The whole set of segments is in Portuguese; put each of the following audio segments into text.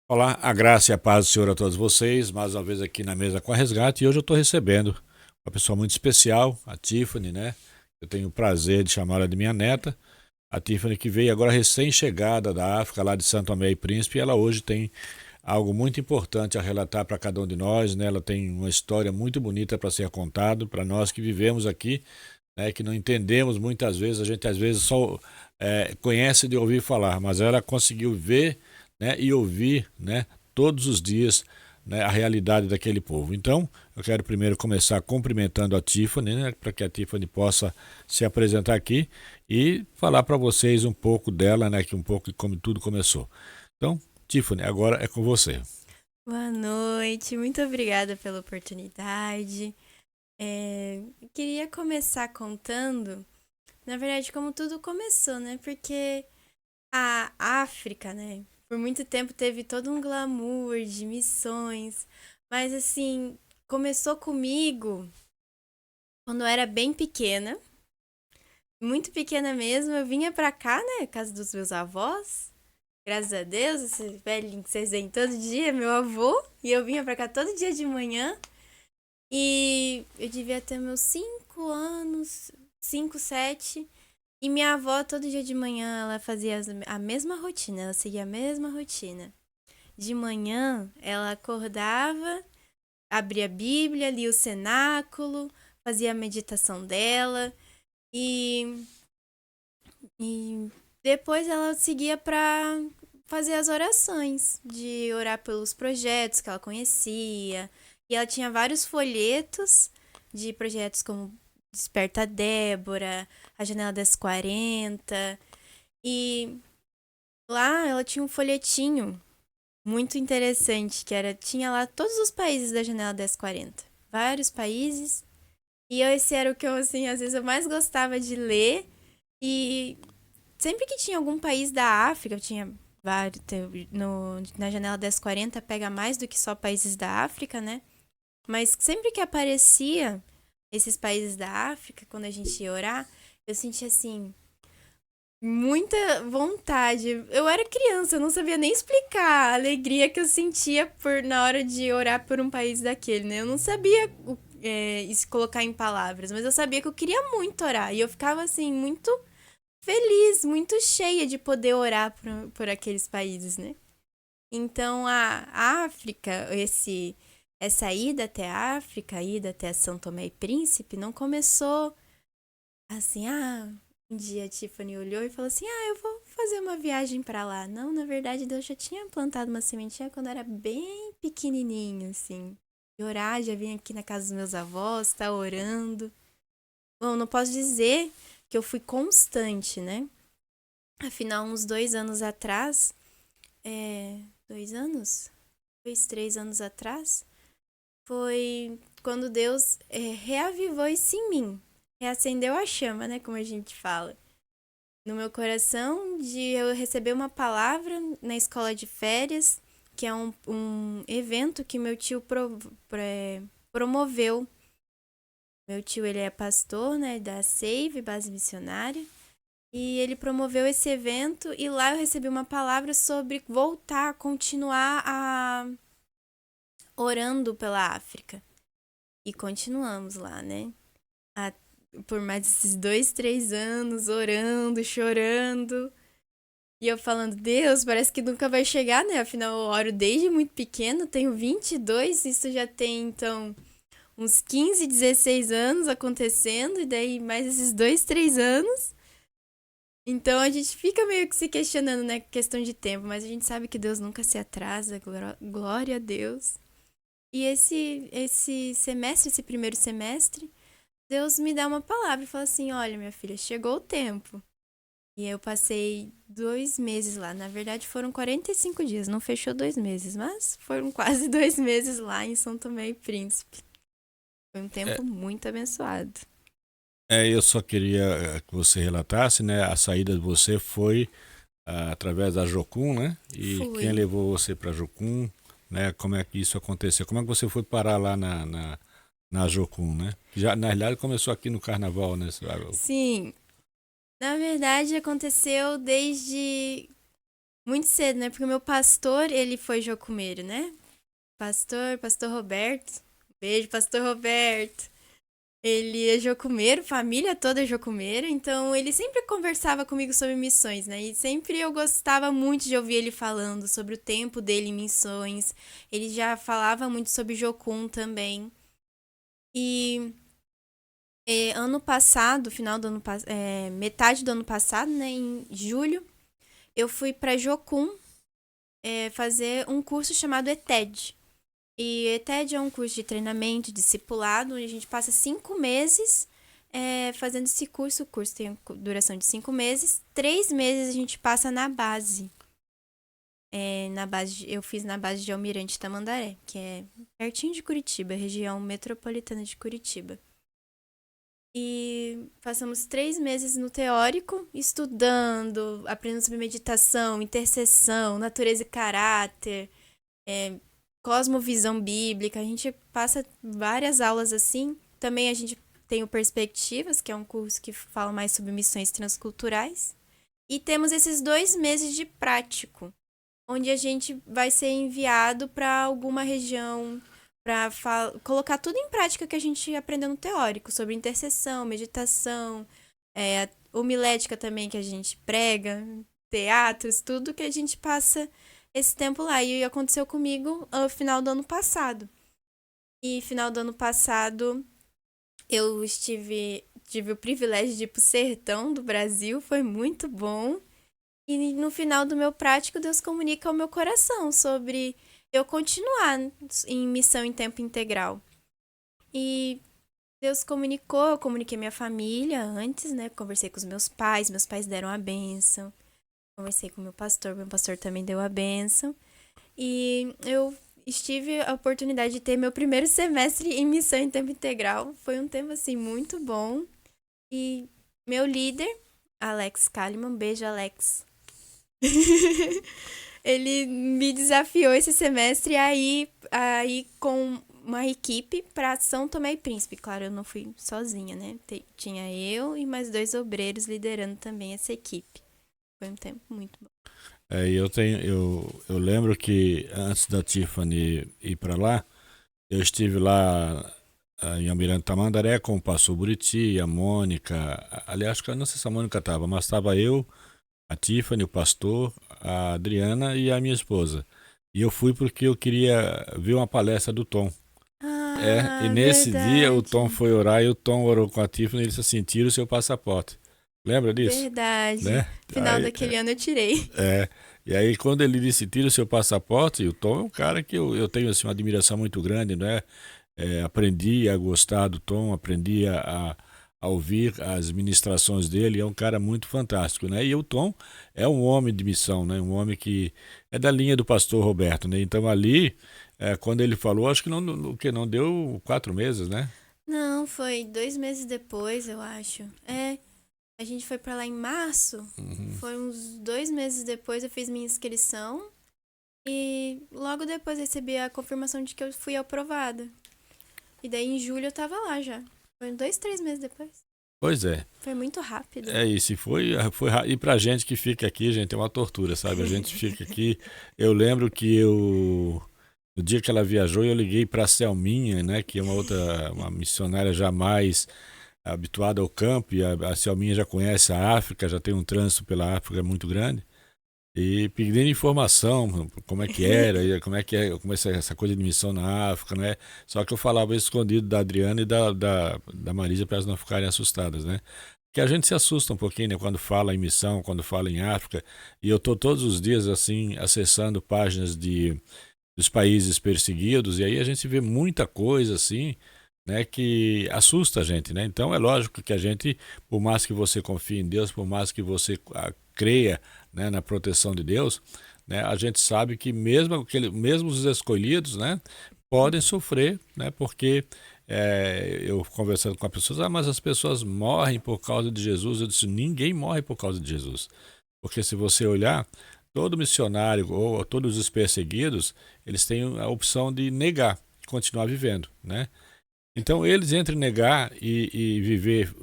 Olá, a graça e a paz do Senhor a todos vocês, mais uma vez aqui na mesa com a Resgate, e hoje eu estou recebendo uma pessoa muito especial, a Tiffany, né? Eu tenho o prazer de chamá-la de minha neta, a Tiffany que veio agora recém-chegada da África, lá de Santo Tomé e Príncipe, e ela hoje tem algo muito importante a relatar para cada um de nós, né? Ela tem uma história muito bonita para ser contada, para nós que vivemos aqui, né? Que não entendemos muitas vezes, a gente às vezes só conhece de ouvir falar, mas ela conseguiu ver, né, e ouvir, né, todos os dias, né, a realidade daquele povo. Então, eu quero primeiro começar cumprimentando a Tiffany, né, para que a Tiffany possa se apresentar aqui e falar para vocês um pouco dela, né, que um pouco de como tudo começou. Então, Tiffany, agora é com você. Boa noite, muito obrigada pela oportunidade. Eu queria começar contando, na verdade, como tudo começou, né? Porque a África, né, por muito tempo teve todo um glamour de missões, mas assim, começou comigo quando eu era bem pequena, muito pequena mesmo. Eu vinha pra cá, né, casa dos meus avós. Graças a Deus, esse velhinho que vocês veem todo dia, meu avô, e eu vinha pra cá todo dia de manhã. E eu devia ter meus 5 anos, 5, 7. E minha avó, todo dia de manhã, ela fazia a mesma rotina, ela seguia a mesma rotina. De manhã, ela acordava, abria a Bíblia, lia o cenáculo, fazia a meditação dela e, e depois ela seguia para fazer as orações, de orar pelos projetos que ela conhecia. E ela tinha vários folhetos de projetos como Desperta Débora, A Janela das 40. E lá ela tinha um folhetinho muito interessante, que era, tinha lá todos os países da Janela das 40. Vários países. E esse era o que eu, assim, às vezes eu mais gostava de ler. E sempre que tinha algum país da África, tinha vários, na Janela das 40 pega mais do que só países da África, né? Mas sempre que aparecia esses países da África, quando a gente ia orar, eu sentia assim, muita vontade. Eu era criança, eu não sabia nem explicar a alegria que eu sentia por na hora de orar por um país daquele, né? Eu não sabia isso colocar em palavras, mas eu sabia que eu queria muito orar. E eu ficava assim, muito feliz, muito cheia de poder orar por aqueles países, né? Então a África, essa ida até a África, a ida até São Tomé e Príncipe, não começou assim, um dia a Tiffany olhou e falou assim: eu vou fazer uma viagem pra lá. Não, na verdade, Deus já tinha plantado uma sementinha quando era bem pequenininho, assim. E orar, já vim aqui na casa dos meus avós, tá orando. Bom, não posso dizer que eu fui constante, né? Afinal, uns 2 anos atrás, 2 anos? 3 anos atrás, foi quando Deus reavivou isso em mim. Reacendeu a chama, né? Como a gente fala. No meu coração, de eu receber uma palavra na escola de férias, que é um evento que meu tio promoveu. Meu tio, ele é pastor, né, da Save, Base Missionária. E ele promoveu esse evento e lá eu recebi uma palavra sobre voltar, continuar orando pela África. E continuamos lá, né? A- por mais esses 2, 3 anos, orando, chorando. E eu falando, Deus, parece que nunca vai chegar, né? Afinal, eu oro desde muito pequeno, tenho 22, isso já tem, então, uns 15, 16 anos acontecendo, e daí mais esses 2, 3 anos. Então a gente fica meio que se questionando, né? Questão de tempo, mas a gente sabe que Deus nunca se atrasa, glória a Deus. E esse semestre, esse primeiro semestre, Deus me dá uma palavra e fala assim: olha, minha filha, chegou o tempo. E eu passei 2 meses lá. Na verdade, foram 45 dias. Não fechou 2 meses, mas foram quase 2 meses lá em São Tomé e Príncipe. Foi um É, tempo muito abençoado. eu só queria que você relatasse, né? A saída de você foi através da Jocum, né? E quem Fui. levou você para Jocum, né? Como é que isso aconteceu? Como é que você foi parar lá na Jocum, né? Que já, na realidade, começou aqui no Carnaval, né? Sim, na verdade aconteceu desde. muito cedo, né? Porque o meu pastor, ele foi jocumeiro, né? Pastor Roberto. Beijo, pastor Roberto. Ele é jocumeiro, família toda é jocumeira, então ele sempre conversava comigo sobre missões, né? E sempre eu gostava muito de ouvir ele falando sobre o tempo dele em missões. Ele já falava muito sobre Jocum também. E ano passado, final do ano passado, metade do ano passado, né, em julho, eu fui para Jocum fazer um curso chamado ETED. E ETED é um curso de treinamento, discipulado, onde a gente passa 5 meses fazendo esse curso. O curso tem duração de 5 meses. 3 meses a gente passa na base. Eu fiz na base de Almirante Tamandaré, que é pertinho de Curitiba, região metropolitana de Curitiba. E passamos 3 meses no teórico, estudando, aprendendo sobre meditação, intercessão, natureza e caráter, cosmovisão bíblica. A gente passa várias aulas assim. Também a gente tem o Perspectivas, que é um curso que fala mais sobre missões transculturais. E temos esses 2 meses de prático, onde a gente vai ser enviado para alguma região para colocar tudo em prática que a gente aprendeu no teórico, sobre intercessão, meditação, homilética também que a gente prega, teatros, tudo que a gente passa esse tempo lá. E aconteceu comigo no final do ano passado. E final do ano passado eu tive o privilégio de ir pro sertão do Brasil, foi muito bom. E no final do meu prático, Deus comunica ao meu coração sobre eu continuar em missão em tempo integral. E Deus comunicou, eu comuniquei minha família antes, né? Conversei com os meus pais deram a bênção. Conversei com meu pastor também deu a bênção. E eu tive a oportunidade de ter meu primeiro semestre em missão em tempo integral. Foi um tempo, assim, muito bom. E meu líder, Alex Kalimann, beijo, Alex. Ele me desafiou esse semestre aí com uma equipe para São Tomé e Príncipe. Claro, eu não fui sozinha, né? Tinha eu e mais 2 obreiros liderando também essa equipe. Foi um tempo muito bom. Eu lembro que antes da Tiffany ir para lá, eu estive lá em Almirante Tamandaré com o pastor Buriti, a Mônica. Aliás, acho que eu não sei se a Mônica estava, mas estava eu, a Tiffany, o pastor, a Adriana e a minha esposa. E eu fui porque eu queria ver uma palestra do Tom. E nesse dia o Tom foi orar e o Tom orou com a Tiffany e ele disse assim: tira o seu passaporte. Lembra disso? Verdade. Né? Final daquele ano eu tirei. E aí quando ele disse tira o seu passaporte, o Tom é um cara que eu tenho assim, uma admiração muito grande, né? Aprendi a gostar do Tom, aprendi a ouvir as ministrações dele, é um cara muito fantástico, né? E o Tom é um homem de missão, né? Um homem que é da linha do pastor Roberto, né? Então ali, quando ele falou, acho que não deu 4 meses, né? Não, foi 2 meses depois, eu acho. A gente foi pra lá em março. Foi uns 2 meses depois eu fiz minha inscrição. E logo depois recebi a confirmação de que eu fui aprovada. E daí em julho eu tava lá já. Foi 2, 3 meses depois. Pois é. Foi muito rápido. É isso, e foi rápido. E pra gente que fica aqui, gente, é uma tortura, sabe? A gente fica aqui. Eu lembro que no dia que ela viajou, eu liguei pra Selminha, né? Que é uma missionária jamais habituada ao campo, e a Selminha já conhece a África, já tem um trânsito pela África muito grande, e pedindo informação, como é que era, e como é essa coisa de missão na África, né? Só que eu falava escondido da Adriana e da Marisa para elas não ficarem assustadas, né? Que a gente se assusta um pouquinho, né, quando fala em missão, quando fala em África, e eu tô todos os dias assim acessando páginas dos países perseguidos, e aí a gente vê muita coisa assim, né, que assusta a gente, né? Então é lógico que a gente, por mais que você confie em Deus, por mais que você creia, né, na proteção de Deus, né, a gente sabe que mesmo os escolhidos, né, podem sofrer, né, porque eu conversando com as pessoas, mas as pessoas morrem por causa de Jesus. Eu disse, ninguém morre por causa de Jesus, porque se você olhar, todo missionário ou todos os perseguidos, eles têm a opção de negar, continuar vivendo, né? Então, eles entre negar e viver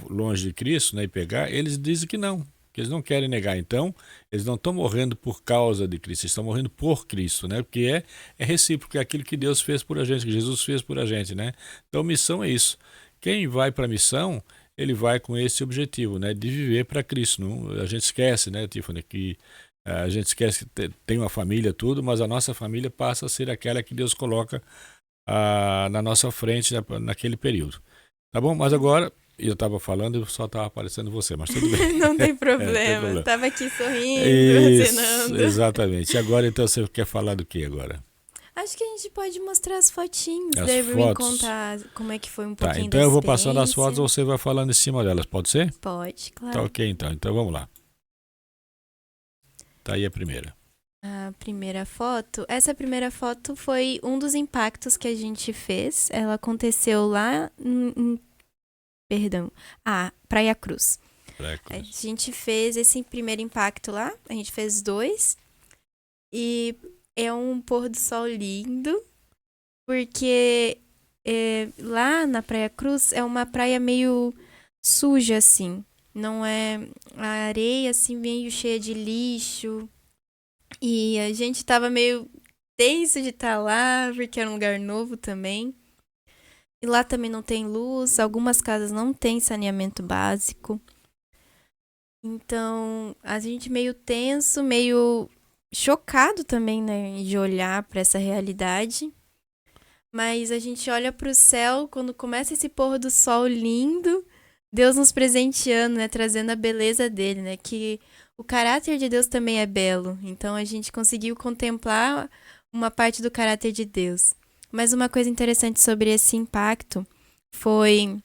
longe de Cristo, né, e pegar, eles dizem que não. Porque eles não querem negar. Então, eles não estão morrendo por causa de Cristo, eles estão morrendo por Cristo, né? Porque é recíproco, é aquilo que Deus fez por a gente, que Jesus fez por a gente, né? Então, missão é isso. Quem vai para a missão, ele vai com esse objetivo, né? De viver para Cristo. Não, a gente esquece, né, Tiffany, que a gente esquece que tem uma família, tudo, mas a nossa família passa a ser aquela que Deus coloca na nossa frente naquele período. Tá bom? Mas agora, eu estava falando e só estava aparecendo você, mas tudo bem. Não tem Tem problema. problema. Tava aqui sorrindo, Isso, acenando. exatamente. E agora, então, você quer falar do que agora? Acho que a gente pode mostrar as fotinhos, As daí me fotos. contar como é que foi um Tá, pouquinho então da eu vou passando as experiência. fotos, você vai falando em cima delas, pode ser? Pode, Tá claro. ok, então. Então vamos lá. Tá aí a primeira. A primeira foto, essa primeira foto foi um dos impactos que a gente fez. Ela aconteceu lá Praia Cruz. A gente fez esse primeiro impacto lá, a gente fez 2. E é um pôr do sol lindo, porque lá na Praia Cruz é uma praia meio suja, assim. Não é a areia, assim, meio cheia de lixo. E a gente tava meio tenso de estar lá, porque era um lugar novo também. E lá também não tem luz, algumas casas não tem saneamento básico. Então, a gente meio tenso, meio chocado também, né, de olhar para essa realidade. Mas a gente olha para o céu, quando começa esse pôr do sol lindo, Deus nos presenteando, né, trazendo a beleza dele, né, que o caráter de Deus também é belo. Então a gente conseguiu contemplar uma parte do caráter de Deus. Mas uma coisa interessante sobre esse impacto foi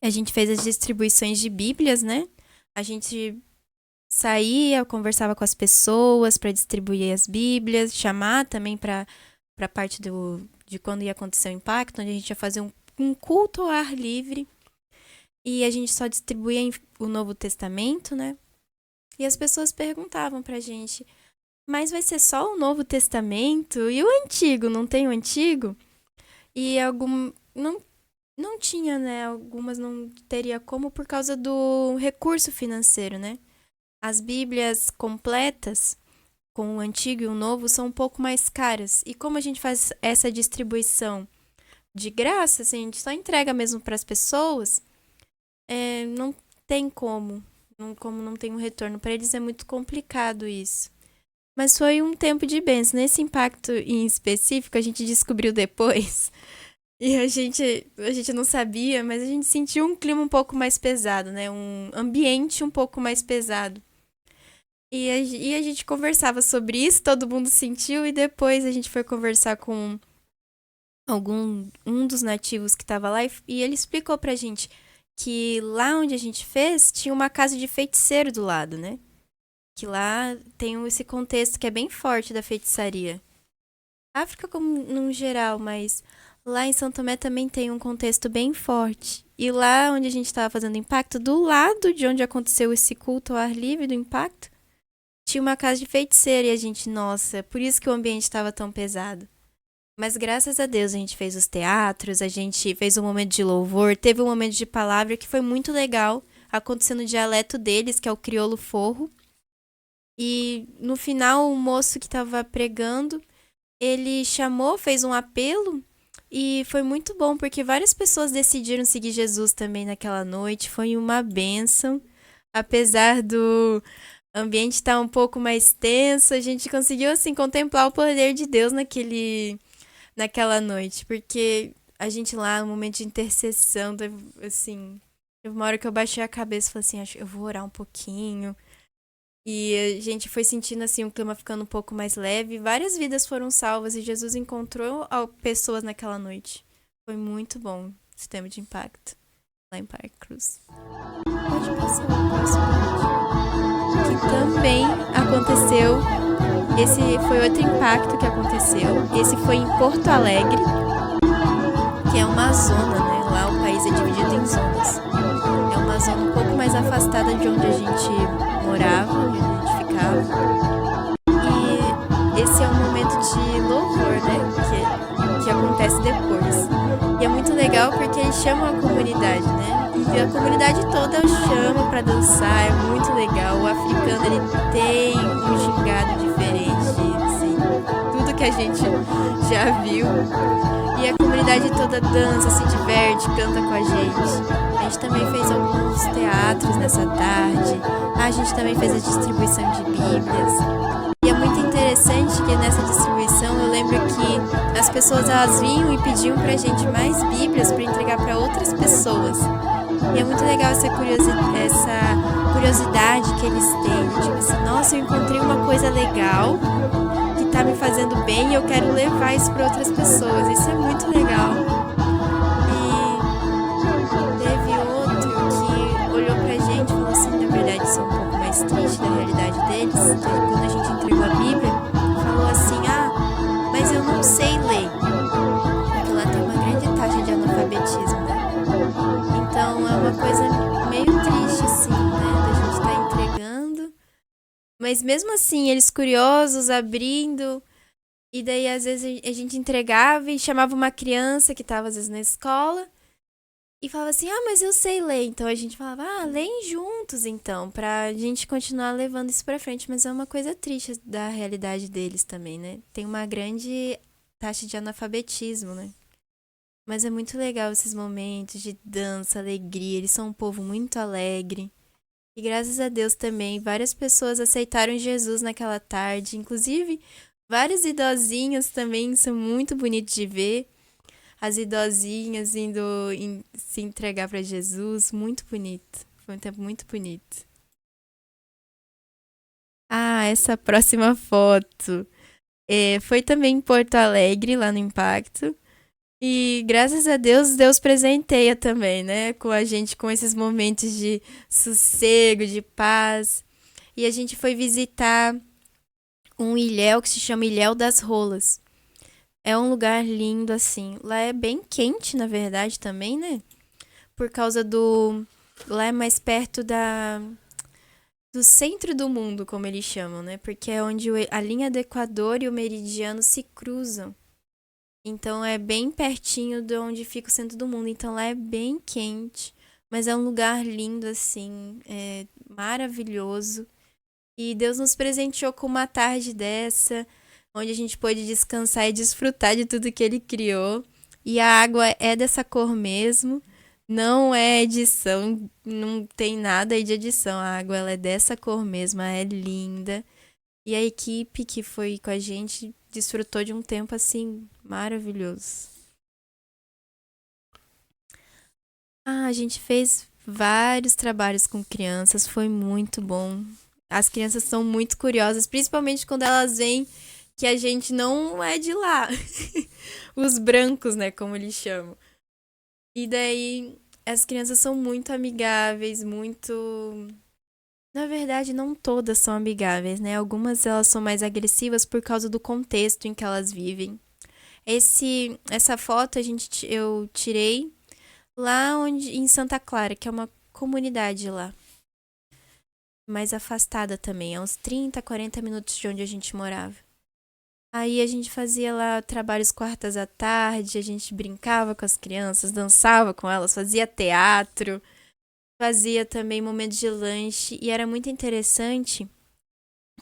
a gente fez as distribuições de Bíblias, né? A gente saía, conversava com as pessoas para distribuir as Bíblias, chamar também para a parte de quando ia acontecer o impacto, onde a gente ia fazer um culto ao ar livre. E a gente só distribuía o Novo Testamento, né? E as pessoas perguntavam pra gente, mas vai ser só o Novo Testamento? E o Antigo? Não tem o Antigo? E não tinha, né? Algumas não teria como por causa do recurso financeiro, né? As Bíblias completas, com o Antigo e o Novo, são um pouco mais caras. E como a gente faz essa distribuição de graça, assim, a gente só entrega mesmo para as pessoas, não tem como. Como não tem um retorno para eles, é muito complicado isso. Mas foi um tempo de bênção. Nesse impacto em específico, a gente descobriu depois. E a gente não sabia, mas a gente sentiu um clima um pouco mais pesado, né? Um ambiente um pouco mais pesado. E a gente conversava sobre isso, todo mundo sentiu, e depois a gente foi conversar com um dos nativos que estava lá, e ele explicou pra gente que lá onde a gente fez, tinha uma casa de feiticeiro do lado, né? Que lá tem esse contexto que é bem forte da feitiçaria. África como num geral, mas lá em São Tomé também tem um contexto bem forte. E lá onde a gente estava fazendo impacto, do lado de onde aconteceu esse culto ao ar livre do impacto, tinha uma casa de feiticeiro e a gente, nossa, por isso que o ambiente estava tão pesado. Mas graças a Deus a gente fez os teatros, a gente fez um momento de louvor, teve um momento de palavra que foi muito legal, acontecendo no dialeto deles, que é o crioulo forro. E no final o moço que estava pregando, ele chamou, fez um apelo e foi muito bom, porque várias pessoas decidiram seguir Jesus também naquela noite, foi uma bênção. Apesar do ambiente estar um pouco mais tenso, a gente conseguiu assim contemplar o poder de Deus naquela noite, porque a gente lá, no momento de intercessão, teve uma hora que eu baixei a cabeça e falei assim, acho que eu vou orar um pouquinho. E a gente foi sentindo assim o clima ficando um pouco mais leve, várias vidas foram salvas e Jesus encontrou pessoas naquela noite. Foi muito bom o sistema de impacto lá em Praia Cruz. Pode passar o próximo. Que também aconteceu. Esse foi outro impacto que aconteceu. Esse foi em Porto Alegre, que é uma zona, né? Lá o país é dividido em zonas. É uma zona um pouco mais afastada de onde a gente morava, onde a gente ficava. E esse é um momento de louvor, né? Que acontece depois. E é muito legal porque eles chamam a comunidade, né? E a comunidade toda chama pra dançar, é muito legal. O africano, ele tem um gingado diferente, assim, tudo que a gente já viu. E a comunidade toda dança, se diverte, canta com a gente. A gente também fez alguns teatros nessa tarde. A gente também fez a distribuição de bíblias. E é muito interessante que nessa distribuição eu lembro que as pessoas elas vinham e pediam pra gente mais bíblias para entregar para outras pessoas. E é muito legal essa curiosidade que eles têm. Tipo assim, nossa, eu encontrei uma coisa legal que tá me fazendo bem e eu quero levar isso para outras pessoas. Isso é muito legal. E teve outro que olhou pra gente e falou assim, na verdade, isso é um pouco mais triste da realidade deles. Quando a gente entregou a Bíblia, falou assim, mas eu não sei ler. Porque lá tem uma grande taxa de analfabetismo, né? Então é uma coisa meio triste, assim, né? Da gente estar entregando. Mas mesmo assim, eles curiosos, abrindo. E daí, às vezes, a gente entregava e chamava uma criança que estava, às vezes, na escola. E falava assim, mas eu sei ler. Então a gente falava, leem juntos, então. Pra gente continuar levando isso pra frente. Mas é uma coisa triste da realidade deles também, né? Tem uma grande taxa de analfabetismo, né? Mas é muito legal esses momentos de dança, alegria. Eles são um povo muito alegre. E graças a Deus também, várias pessoas aceitaram Jesus naquela tarde. Inclusive, vários idosinhos também são muito bonitos de ver. As idosinhas indo se entregar para Jesus. Muito bonito. Foi um tempo muito bonito. Essa próxima foto. Foi também em Porto Alegre, lá no Impacto. E graças a Deus, Deus presenteia também, né? Com a gente, com esses momentos de sossego, de paz. E a gente foi visitar um ilhéu que se chama Ilhéu das Rolas. É um lugar lindo, assim. Lá é bem quente, na verdade, também, né? Por causa do... Lá é mais perto do centro do mundo, como eles chamam, né? Porque é onde a linha do Equador e o meridiano se cruzam. Então é bem pertinho de onde fica o centro do mundo. Então lá é bem quente, mas é um lugar lindo, assim, maravilhoso. E Deus nos presenteou com uma tarde dessa, onde a gente pôde descansar e desfrutar de tudo que Ele criou. E a água é dessa cor mesmo, não é edição, não tem nada aí de edição. A água ela é dessa cor mesmo, ela é linda. E a equipe que foi com a gente desfrutou de um tempo assim maravilhoso. A gente fez vários trabalhos com crianças, foi muito bom. As crianças são muito curiosas, principalmente quando elas veem que a gente não é de lá. Os brancos, né, como eles chamam. E daí as crianças são muito amigáveis, muito... Na verdade, não todas são amigáveis, né? Algumas elas são mais agressivas por causa do contexto em que elas vivem. Essa foto eu tirei lá em Santa Clara, que é uma comunidade lá. Mais afastada também, a uns 30, 40 minutos de onde a gente morava. Aí a gente fazia lá trabalhos quartas à tarde, a gente brincava com as crianças, dançava com elas, fazia teatro, fazia também momentos de lanche. E era muito interessante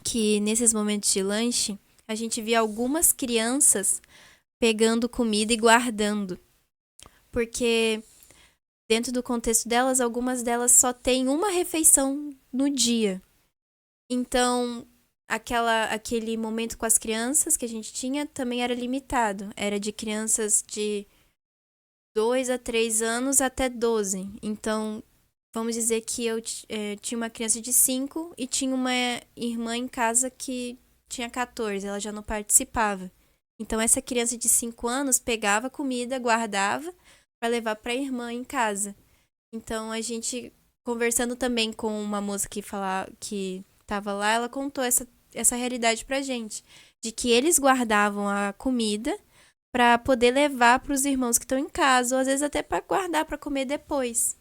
que nesses momentos de lanche, a gente via algumas crianças pegando comida e guardando. Porque dentro do contexto delas, algumas delas só têm uma refeição no dia. Então, aquele momento com as crianças que a gente tinha também era limitado. Era de crianças de 2 a 3 anos até 12. Então, vamos dizer que eu tinha uma criança de 5 e tinha uma irmã em casa que tinha 14. Ela já não participava. Então, essa criança de 5 anos pegava comida, guardava para levar para a irmã em casa. Então, a gente, conversando também com uma moça que estava lá, ela contou essa realidade pra gente. De que eles guardavam a comida para poder levar para os irmãos que estão em casa, ou às vezes até para guardar para comer depois.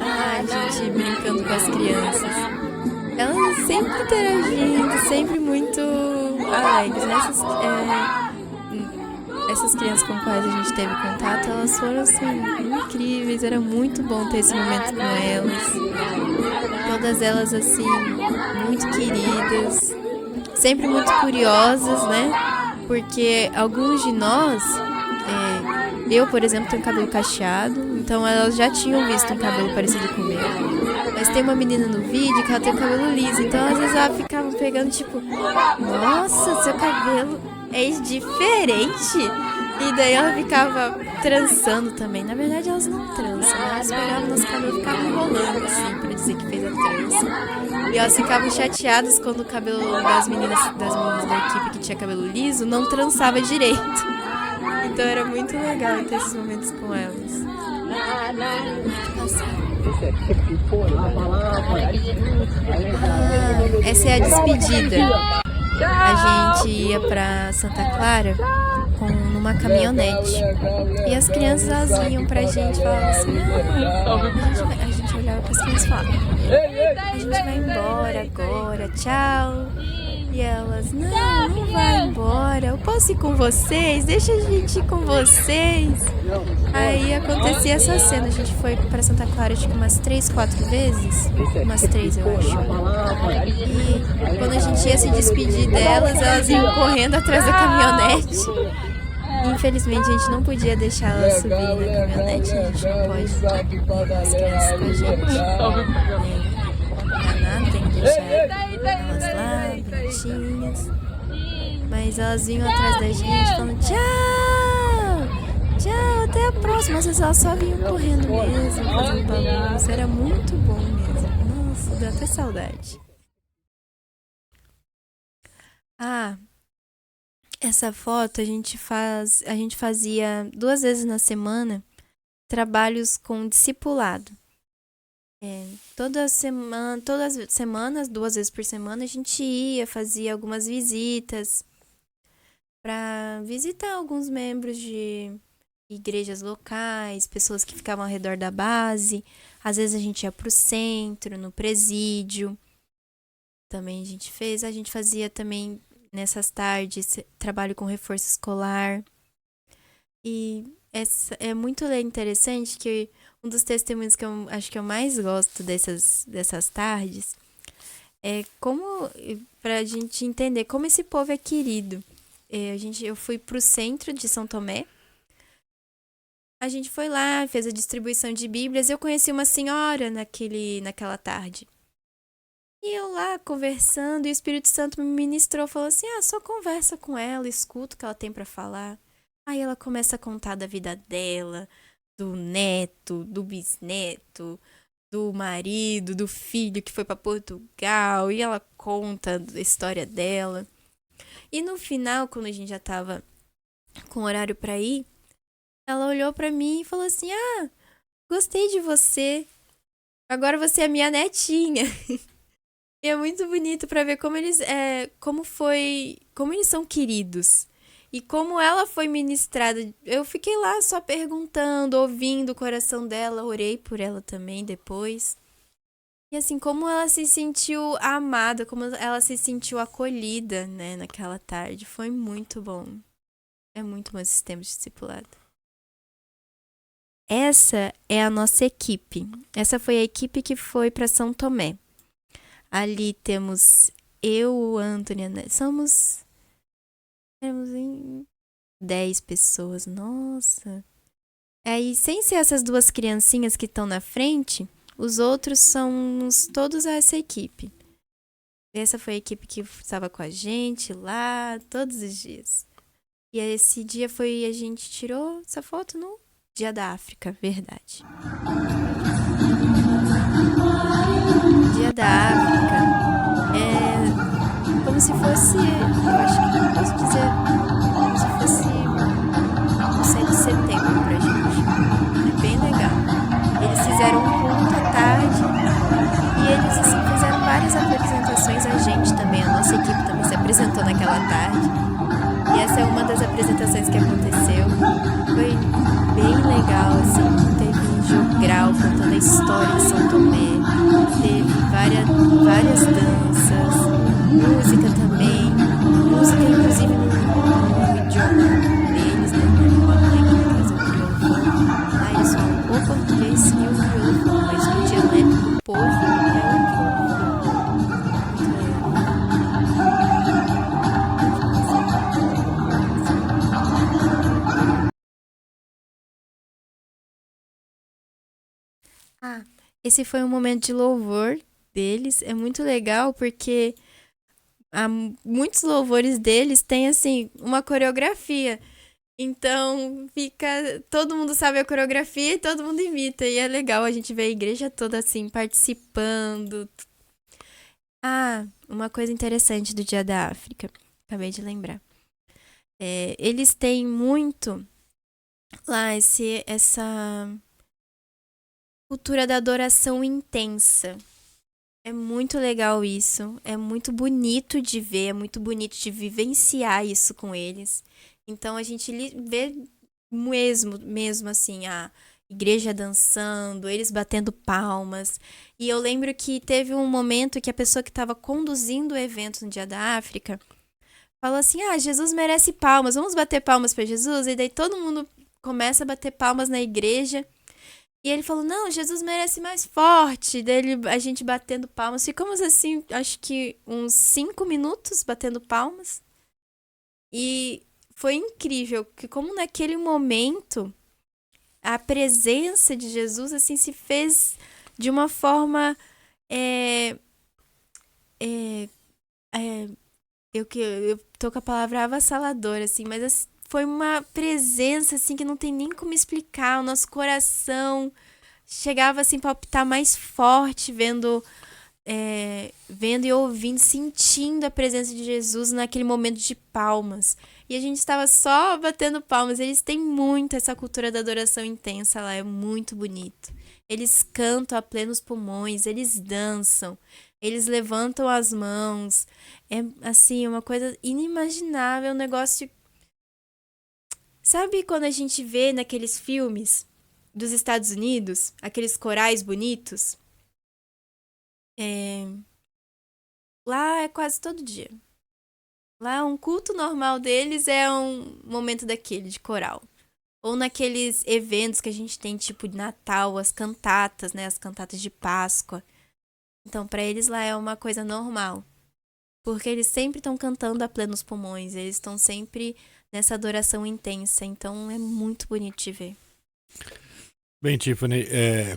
A gente brincando com as crianças. Elas sempre interagindo, sempre muito alegres. essas crianças com quais a gente teve contato, elas foram assim, incríveis, era muito bom ter esse momento com elas. Todas elas assim, muito queridas, sempre muito curiosas, né? Porque alguns de nós, eu, por exemplo, tenho cabelo cacheado, então elas já tinham visto um cabelo parecido com o meu. Mas tem uma menina no vídeo que ela tem o cabelo liso, então às vezes ela ficava pegando tipo, nossa, seu cabelo é diferente. E daí ela ficava trançando também. Na verdade elas não trançam, né? Elas pegavam nosso cabelo e ficavam enrolando assim, pra dizer que fez a trança. E elas ficavam chateadas quando o cabelo das meninas da equipe que tinha cabelo liso não trançava direito. Então era muito legal ter esses momentos com elas. Essa é a despedida. A gente ia pra Santa Clara numa caminhonete. E as crianças, elas vinham pra gente e falavam assim, a gente olhava pras crianças e falava, a gente vai embora agora, tchau. E elas, não vai embora, eu posso ir com vocês, deixa a gente ir com vocês. Aí acontecia essa cena, a gente foi pra Santa Clara acho que umas 3, 4 vezes, umas 3 eu acho. E quando a gente ia se despedir delas, elas iam correndo atrás da caminhonete. Infelizmente a gente não podia deixar elas subirem na caminhonete, a gente não pode as crianças com a gente. Nada, tem que deixar elas lá, bonitinhas. Mas elas vinham atrás da gente falando tchau, até a próxima. Às vezes elas só vinham correndo mesmo, fazendo bagunça. Era muito bom mesmo. Nossa, deu até saudade. Essa foto a gente fazia 2 vezes na semana trabalhos com discipulado. Todas as semanas, 2 vezes por semana, a gente fazia algumas visitas para visitar alguns membros de igrejas locais, pessoas que ficavam ao redor da base. Às vezes a gente ia pro centro, no presídio. Também a gente fazia também nessas tardes trabalho com reforço escolar. E é muito interessante que um dos testemunhos que eu acho que eu mais gosto dessas tardes é pra gente entender como esse povo é querido. Eu fui pro centro de São Tomé. A gente foi lá, fez a distribuição de Bíblias. Eu conheci uma senhora naquela tarde. E eu lá conversando, e o Espírito Santo me ministrou, falou assim, só conversa com ela, escuta o que ela tem pra falar. Aí ela começa a contar da vida dela, do neto, do bisneto, do marido, do filho que foi para Portugal, e ela conta a história dela. E no final, quando a gente já tava com horário para ir, ela olhou para mim e falou assim, gostei de você, agora você é minha netinha. E é muito bonito para ver como eles são queridos. E como ela foi ministrada, eu fiquei lá só perguntando, ouvindo o coração dela, orei por ela também depois. E assim, como ela se sentiu amada, como ela se sentiu acolhida, né, naquela tarde. Foi muito bom. É muito bom esse sistema de discipulado. Essa é a nossa equipe. Essa foi a equipe que foi para São Tomé. Ali temos eu, o Anthony, né? Temos em 10 pessoas, nossa. Aí, sem ser essas 2 criancinhas que estão na frente, os outros são todos essa equipe. Essa foi a equipe que estava com a gente lá todos os dias. E esse dia a gente tirou essa foto no Dia da África, verdade. Dia da África como se fosse, eu acho que não posso dizer, como se fosse o 7 de setembro pra gente. É bem legal. Eles fizeram um culto à tarde e eles assim, fizeram várias apresentações. A gente também, a nossa equipe também se apresentou naquela tarde. E essa é uma das apresentações que aconteceu. Foi bem legal, assim, teve jogral contando a história de São Tomé, teve várias danças, música também, música inclusive no idioma deles, né, Ah, esse foi um momento de louvor deles. É muito legal porque muitos louvores deles têm, assim, uma coreografia. Então, fica. Todo mundo sabe a coreografia e todo mundo imita. E é legal a gente ver a igreja toda, assim, participando. Ah, uma coisa interessante do Dia da África. Acabei de lembrar. Eles têm muito lá essa cultura da adoração intensa. É muito legal isso. É muito bonito de ver, é muito bonito de vivenciar isso com eles. Então a gente vê mesmo assim, a igreja dançando, eles batendo palmas. E eu lembro que teve um momento que a pessoa que estava conduzindo o evento no Dia da África falou assim: Ah, Jesus merece palmas, vamos bater palmas para Jesus? E daí todo mundo começa a bater palmas na igreja. E ele falou: Não, Jesus merece mais forte. Daí a gente batendo palmas. Ficamos assim, acho que uns 5 minutos batendo palmas. E foi incrível, que como naquele momento a presença de Jesus assim se fez de uma forma é, é, é, eu tô com a palavra avassaladora assim, mas foi uma presença assim que não tem nem como explicar. O nosso coração chegava assim a palpitar mais forte vendo e ouvindo, sentindo a presença de Jesus naquele momento de palmas. E a gente estava só batendo palmas. Eles têm muito essa cultura da adoração intensa lá, é muito bonito. Eles cantam a plenos pulmões, eles dançam, eles levantam as mãos. É assim, uma coisa inimaginável, um negócio. Sabe quando a gente vê naqueles filmes dos Estados Unidos, aqueles corais bonitos? É, lá é quase todo dia. Lá, um culto normal deles é um momento daquele, de coral. Ou naqueles eventos que a gente tem, tipo de Natal, as cantatas, né? As cantatas de Páscoa. Então, pra eles lá é uma coisa normal. Porque eles sempre estão cantando a plenos pulmões. Eles estão sempre nessa adoração intensa. Então, é muito bonito de ver. Bem, Tiffany,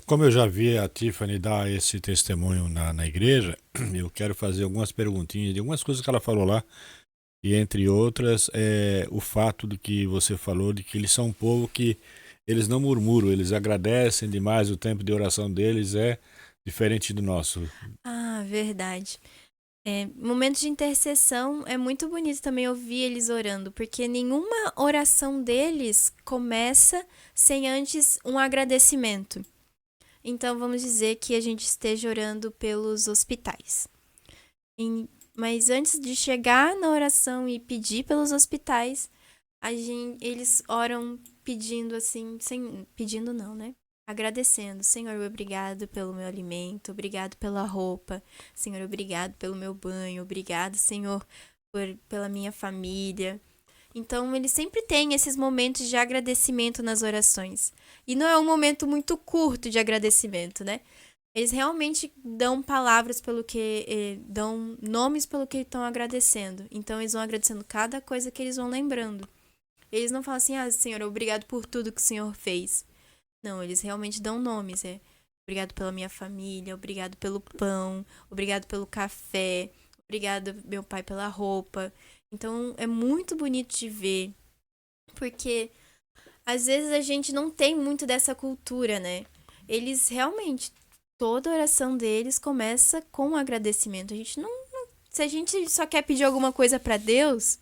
como eu já vi a Tiffany dar esse testemunho na igreja, eu quero fazer algumas perguntinhas de algumas coisas que ela falou lá. E entre outras, o fato do que você falou, de que eles são um povo que eles não murmuram, eles agradecem demais, o tempo de oração deles é diferente do nosso. Ah, verdade. Momentos de intercessão é muito bonito também ouvir eles orando, porque nenhuma oração deles começa sem antes um agradecimento. Então vamos dizer que a gente esteja orando pelos hospitais. Mas antes de chegar na oração e pedir pelos hospitais, eles oram pedindo assim, sem pedindo não, né? Agradecendo, Senhor, obrigado pelo meu alimento, obrigado pela roupa, Senhor, obrigado pelo meu banho, obrigado, Senhor, pela minha família. Então, ele sempre tem esses momentos de agradecimento nas orações. E não é um momento muito curto de agradecimento, né? Eles realmente dão palavras pelo que. Dão nomes pelo que estão agradecendo. Então, eles vão agradecendo cada coisa que eles vão lembrando. Eles não falam assim: Ah, Senhor, obrigado por tudo que o Senhor fez. Não, eles realmente dão nomes. Obrigado pela minha família, obrigado pelo pão, obrigado pelo café, obrigado, meu pai, pela roupa. Então, é muito bonito de ver. Porque às vezes a gente não tem muito dessa cultura, né? Eles realmente, toda oração deles começa com um agradecimento. A gente não. Se a gente só quer pedir alguma coisa pra Deus,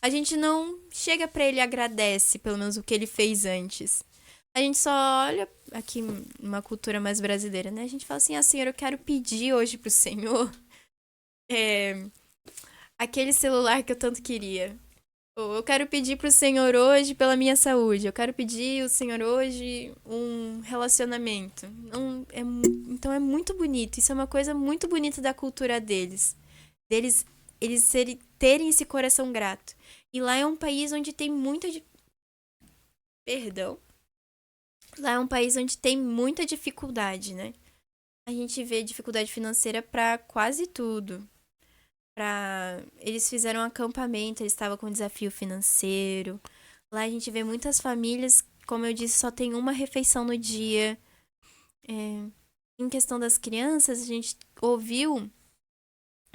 a gente não chega pra ele e agradece, pelo menos o que ele fez antes. A gente só olha aqui numa cultura mais brasileira, né? A gente fala assim: Ah, Senhor, eu quero pedir hoje pro Senhor aquele celular que eu tanto queria. Ou eu quero pedir pro Senhor hoje pela minha saúde. Eu quero pedir ao Senhor hoje um relacionamento. Então é muito bonito. Isso é uma coisa muito bonita da cultura deles. Deles eles terem esse coração grato. E lá é um país onde tem muita. Perdão. Lá é um país onde tem muita dificuldade, né? A gente vê dificuldade financeira pra quase tudo. Eles fizeram um acampamento, eles estavam com um desafio financeiro. Lá a gente vê muitas famílias, como eu disse, só tem uma refeição no dia. Em questão das crianças, a gente ouviu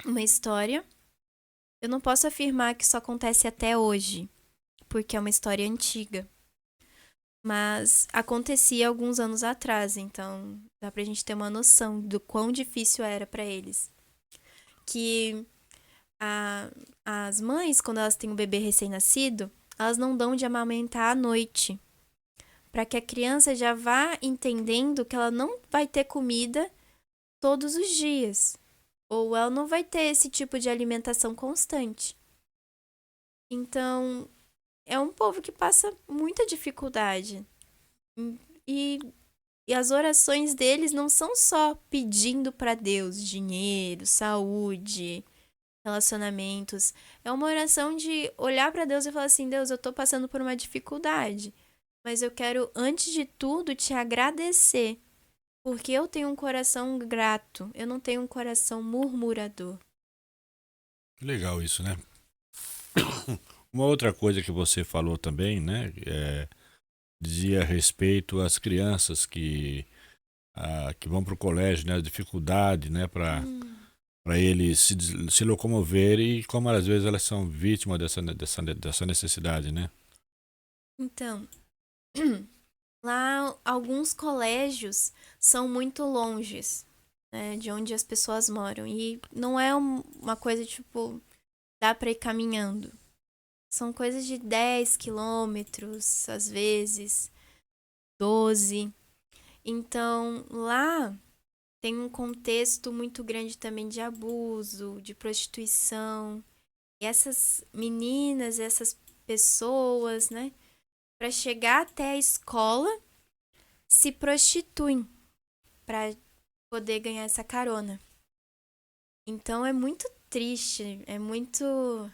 uma história. Eu não posso afirmar que isso acontece até hoje, porque é uma história antiga. Mas acontecia alguns anos atrás, então dá pra gente ter uma noção do quão difícil era pra eles. Que a- as mães, quando elas têm um bebê recém-nascido, elas não dão de amamentar à noite, para que a criança já vá entendendo que ela não vai ter comida todos os dias, ou ela não vai ter esse tipo de alimentação constante. Então, é um povo que passa muita dificuldade. E, e as orações deles não são só pedindo para Deus dinheiro, saúde, relacionamentos. É uma oração de olhar para Deus e falar assim: Deus, eu tô passando por uma dificuldade, mas eu quero, antes de tudo, te agradecer, porque eu tenho um coração grato, eu não tenho um coração murmurador. Que legal isso, né? Uma outra coisa que você falou também, né? Dizia a respeito às crianças que vão para o colégio, né? A dificuldade, né? Hum. Para eles se locomoverem e como às vezes elas são vítimas dessa necessidade, né? Então, lá alguns colégios são muito longes, né, de onde as pessoas moram. E não é uma coisa tipo, dá pra ir caminhando. São coisas de 10 quilômetros, às vezes 12. Então, lá tem um contexto muito grande também de abuso, de prostituição. E essas meninas, essas pessoas, né, para chegar até a escola, se prostituem para poder ganhar essa carona. Então é muito triste, é muito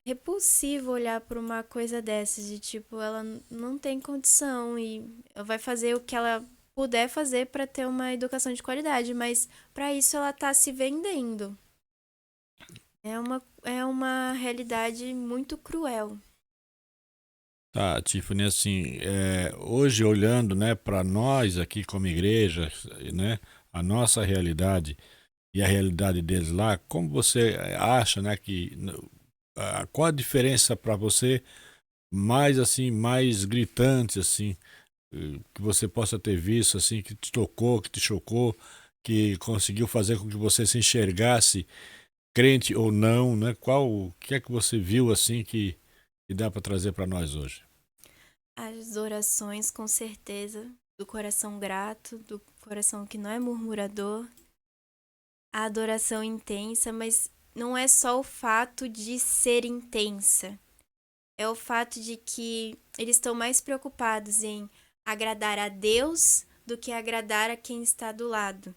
repulsivo olhar para uma coisa dessas de tipo, ela não tem condição e vai fazer o que ela puder fazer para ter uma educação de qualidade, mas para isso ela tá se vendendo. É uma realidade muito cruel. Tá, Tiffany, assim, hoje olhando, né, para nós aqui como igreja, né, a nossa realidade e a realidade deles lá, como você acha, né, qual a diferença para você mais assim, mais gritante assim, que você possa ter visto assim, que te tocou, que te chocou, que conseguiu fazer com que você se enxergasse crente ou não, né? O que é que você viu assim que dá para trazer para nós hoje? As orações, com certeza, do coração grato, do coração que não é murmurador, a adoração intensa, mas não é só o fato de ser intensa, é o fato de que eles estão mais preocupados em agradar a Deus do que agradar a quem está do lado.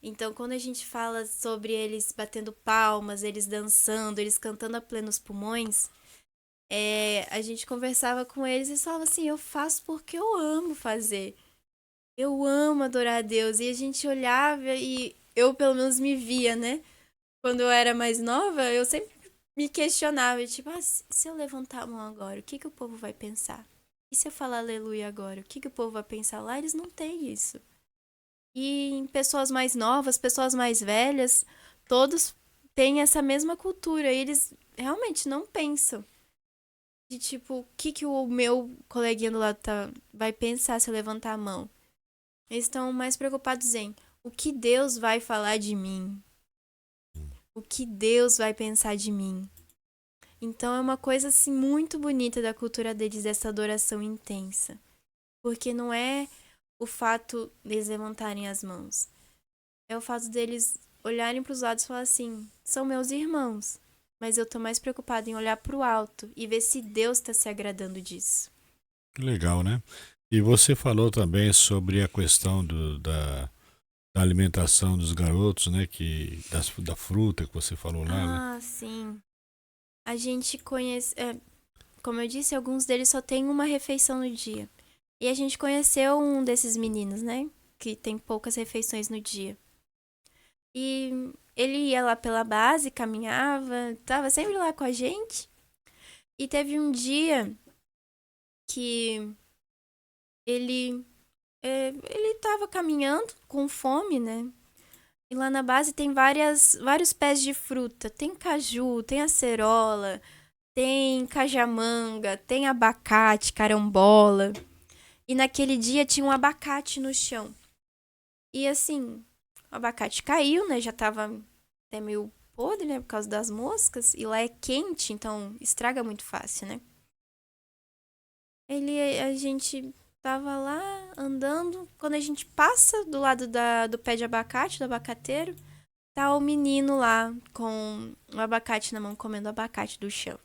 Então, quando a gente fala sobre eles batendo palmas, eles dançando, eles cantando a plenos pulmões, a gente conversava com eles e falava assim: eu faço porque eu amo fazer. Eu amo adorar a Deus. E a gente olhava e eu, pelo menos, me via, né? Quando eu era mais nova, eu sempre me questionava, tipo, se eu levantar a mão agora, o que que o povo vai pensar? E se eu falar aleluia agora, o que que o povo vai pensar? Lá eles não têm isso. E em pessoas mais novas, pessoas mais velhas, todos têm essa mesma cultura. E eles realmente não pensam de tipo, o que que o meu coleguinha do lado vai pensar se eu levantar a mão. Eles estão mais preocupados em o que Deus vai falar de mim, o que Deus vai pensar de mim. Então é uma coisa assim muito bonita da cultura deles, dessa adoração intensa. Porque não é o fato deles levantarem as mãos, é o fato deles olharem para os lados e falar assim: são meus irmãos, mas eu tô mais preocupada em olhar para o alto e ver se Deus está se agradando disso. Que legal, né? E você falou também sobre a questão da alimentação dos garotos, né? Da fruta que você falou lá, né? Ah, sim. A gente conhece, como eu disse, alguns deles só têm uma refeição no dia. E a gente conheceu um desses meninos, né? Que tem poucas refeições no dia. E ele ia lá pela base, caminhava, tava sempre lá com a gente. E teve um dia que ele tava caminhando com fome, né? E lá na base tem vários pés de fruta. Tem caju, tem acerola, tem cajamanga, tem abacate, carambola. E naquele dia tinha um abacate no chão. E assim, o abacate caiu, né? Já tava até meio podre, né? Por causa das moscas. E lá é quente, então estraga muito fácil, né? A gente tava lá andando. Quando a gente passa do lado do pé de abacate, do abacateiro, tá o menino lá com o abacate na mão, comendo o abacate do chão.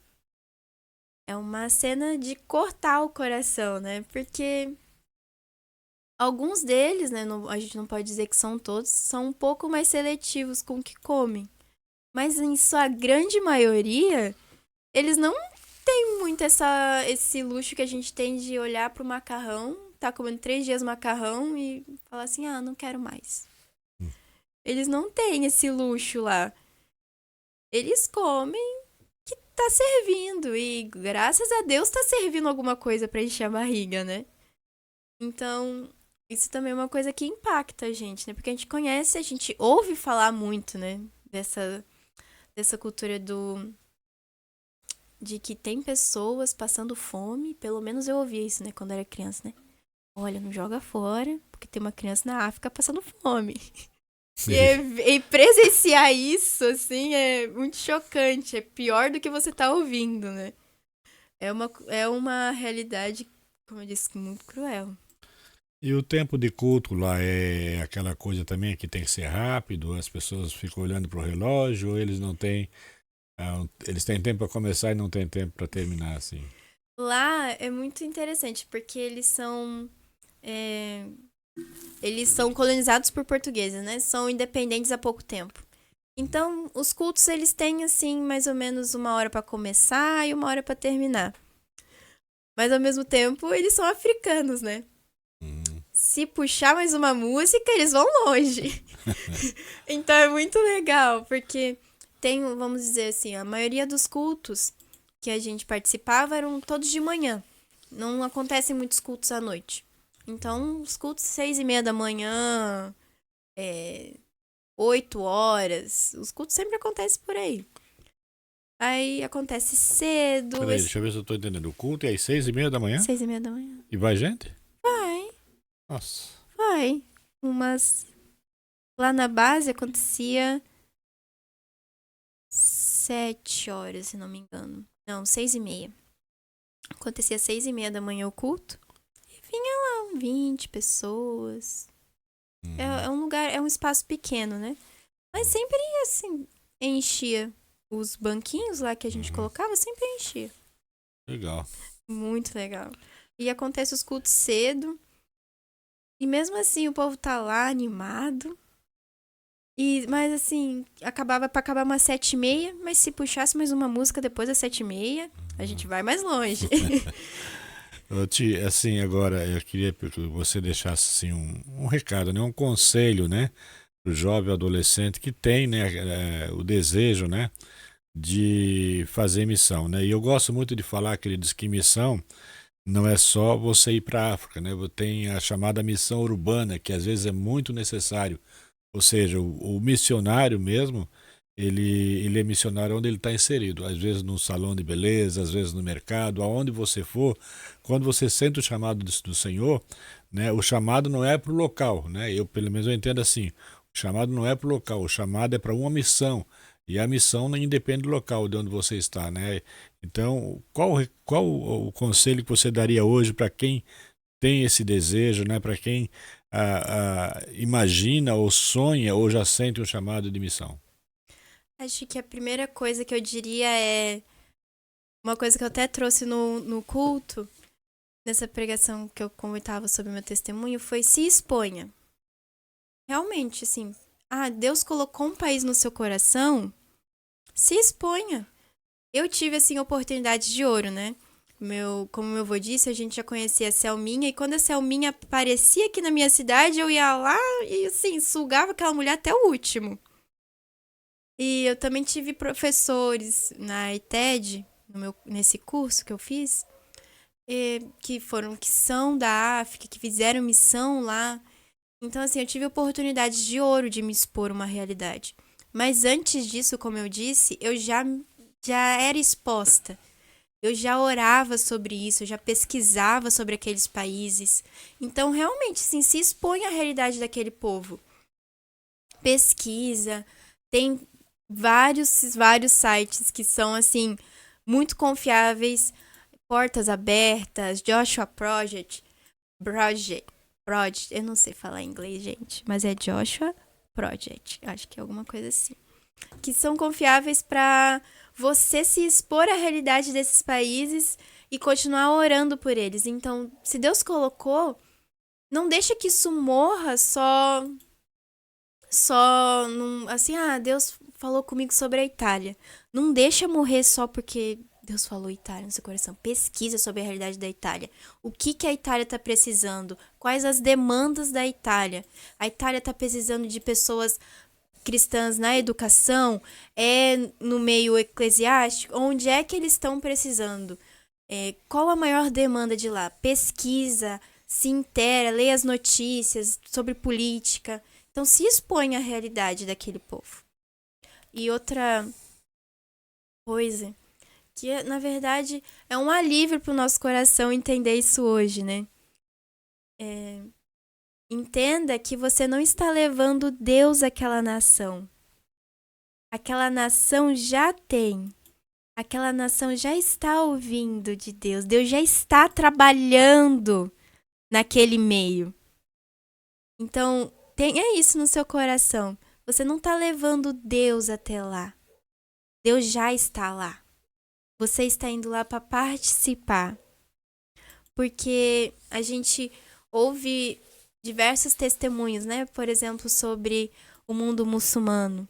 É uma cena de cortar o coração, né? Porque alguns deles, né? A gente não pode dizer que são todos, são um pouco mais seletivos com o que comem. Mas em sua grande maioria, eles não têm muito esse luxo que a gente tem de olhar pro macarrão, tá comendo 3 dias macarrão e falar assim, ah, não quero mais. Eles não têm esse luxo lá. Eles comem que tá servindo e graças a Deus tá servindo alguma coisa pra encher a barriga, né? Então, isso também é uma coisa que impacta a gente, né? Porque a gente conhece, a gente ouve falar muito, né? Dessa cultura de que tem pessoas passando fome. Pelo menos eu ouvia isso, né? Quando era criança, né? Olha, não joga fora, porque tem uma criança na África passando fome. E presenciar isso, assim, é muito chocante. É pior do que você tá ouvindo, né? É uma realidade, como eu disse, muito cruel. E o tempo de culto lá é aquela coisa também que tem que ser rápido, as pessoas ficam olhando pro relógio, ou eles não têm, eles têm tempo para começar e não têm tempo para terminar, assim. Lá é muito interessante, porque é, eles são colonizados por portugueses, né? São independentes há pouco tempo. Então, os cultos, eles têm, assim, mais ou menos 1 hora pra começar e 1 hora pra terminar. Mas, ao mesmo tempo, eles são africanos, né? Hum. Se puxar mais uma música, eles vão longe. Então, é muito legal, porque tem, vamos dizer assim, a maioria dos cultos que a gente participava eram todos de manhã. Não acontecem muitos cultos à noite. Então, os cultos 6h30 da manhã, 8 horas, os cultos sempre acontecem por aí. Aí acontece cedo. Peraí, deixa eu ver se eu tô entendendo. O culto é às 6h30 da manhã? 6h30 da manhã. E vai gente? Vai, Nossa. vai. Lá na base acontecia 7 horas, se não me engano. Não, 6h30. Acontecia 6h30 da manhã o culto. E vinha lá 20 pessoas. É um lugar, é um espaço pequeno, né? Mas sempre, assim, enchia. Os banquinhos lá que a gente colocava, sempre enchia. Legal. Muito legal. E acontece os cultos cedo. E mesmo assim, o povo tá lá animado. Mas assim, acabava pra acabar umas 7h30. Mas se puxasse mais uma música depois das 7h30, a gente vai mais longe. Assim, agora eu queria que você deixasse assim, um recado, né? Um conselho, né? Para o jovem adolescente que tem, né, o desejo, né, de fazer missão, né? E eu gosto muito de falar, queridos, que missão não é só você ir para a África, né? Tem a chamada missão urbana, que às vezes é muito necessário. Ou seja, o missionário mesmo, ele é missionário onde ele está inserido. Às vezes no salão de beleza, às vezes no mercado, aonde você for. Quando você sente o chamado do Senhor, né? O chamado não é para o local, né? Pelo menos eu entendo assim. O chamado não é para o local, o chamado é para uma missão. E a missão não independe do local de onde você está, né? Então, qual o conselho que você daria hoje para quem tem esse desejo, né? Para quem imagina ou sonha ou já sente um chamado de missão? Acho que a primeira coisa que eu diria é uma coisa que eu até trouxe no culto, nessa pregação que eu comentava sobre meu testemunho, foi se exponha. Realmente, assim, Deus colocou um país no seu coração, se exponha. Eu tive, assim, oportunidades de ouro, né? Como meu avô disse, a gente já conhecia a Selminha, e quando a Selminha aparecia aqui na minha cidade, eu ia lá e, assim, sugava aquela mulher até o último. E eu também tive professores na ITED, nesse curso que eu fiz, que são da África, que fizeram missão lá. Então, assim, eu tive oportunidade de ouro de me expor uma realidade. Mas antes disso, como eu disse, eu já era exposta. Eu já orava sobre isso, eu já pesquisava sobre aqueles países. Então, realmente, sim, se expõe à realidade daquele povo. Pesquisa, tem vários sites que são, assim, muito confiáveis. Portas Abertas, Joshua Project, eu não sei falar inglês, gente, mas é Joshua Project, acho que é alguma coisa assim. Que são confiáveis para você se expor à realidade desses países e continuar orando por eles. Então, se Deus colocou, não deixa que isso morra só num, assim, Deus falou comigo sobre a Itália. Não deixa morrer só porque Deus falou Itália no seu coração. Pesquisa sobre a realidade da Itália. O que a Itália está precisando? Quais as demandas da Itália? A Itália está precisando de pessoas cristãs na educação? No meio eclesiástico? Onde é que eles estão precisando? Qual a maior demanda de lá? Pesquisa, se intera, leia as notícias sobre política. Então, se expõe à realidade daquele povo. E outra coisa que, na verdade, é um alívio para o nosso coração entender isso hoje, né? Entenda que você não está levando Deus àquela nação. Aquela nação já tem. Aquela nação já está ouvindo de Deus. Deus já está trabalhando naquele meio. Então, tenha isso no seu coração. Você não está levando Deus até lá. Deus já está lá. Você está indo lá para participar. Porque a gente ouve diversos testemunhos, né? Por exemplo, sobre o mundo muçulmano.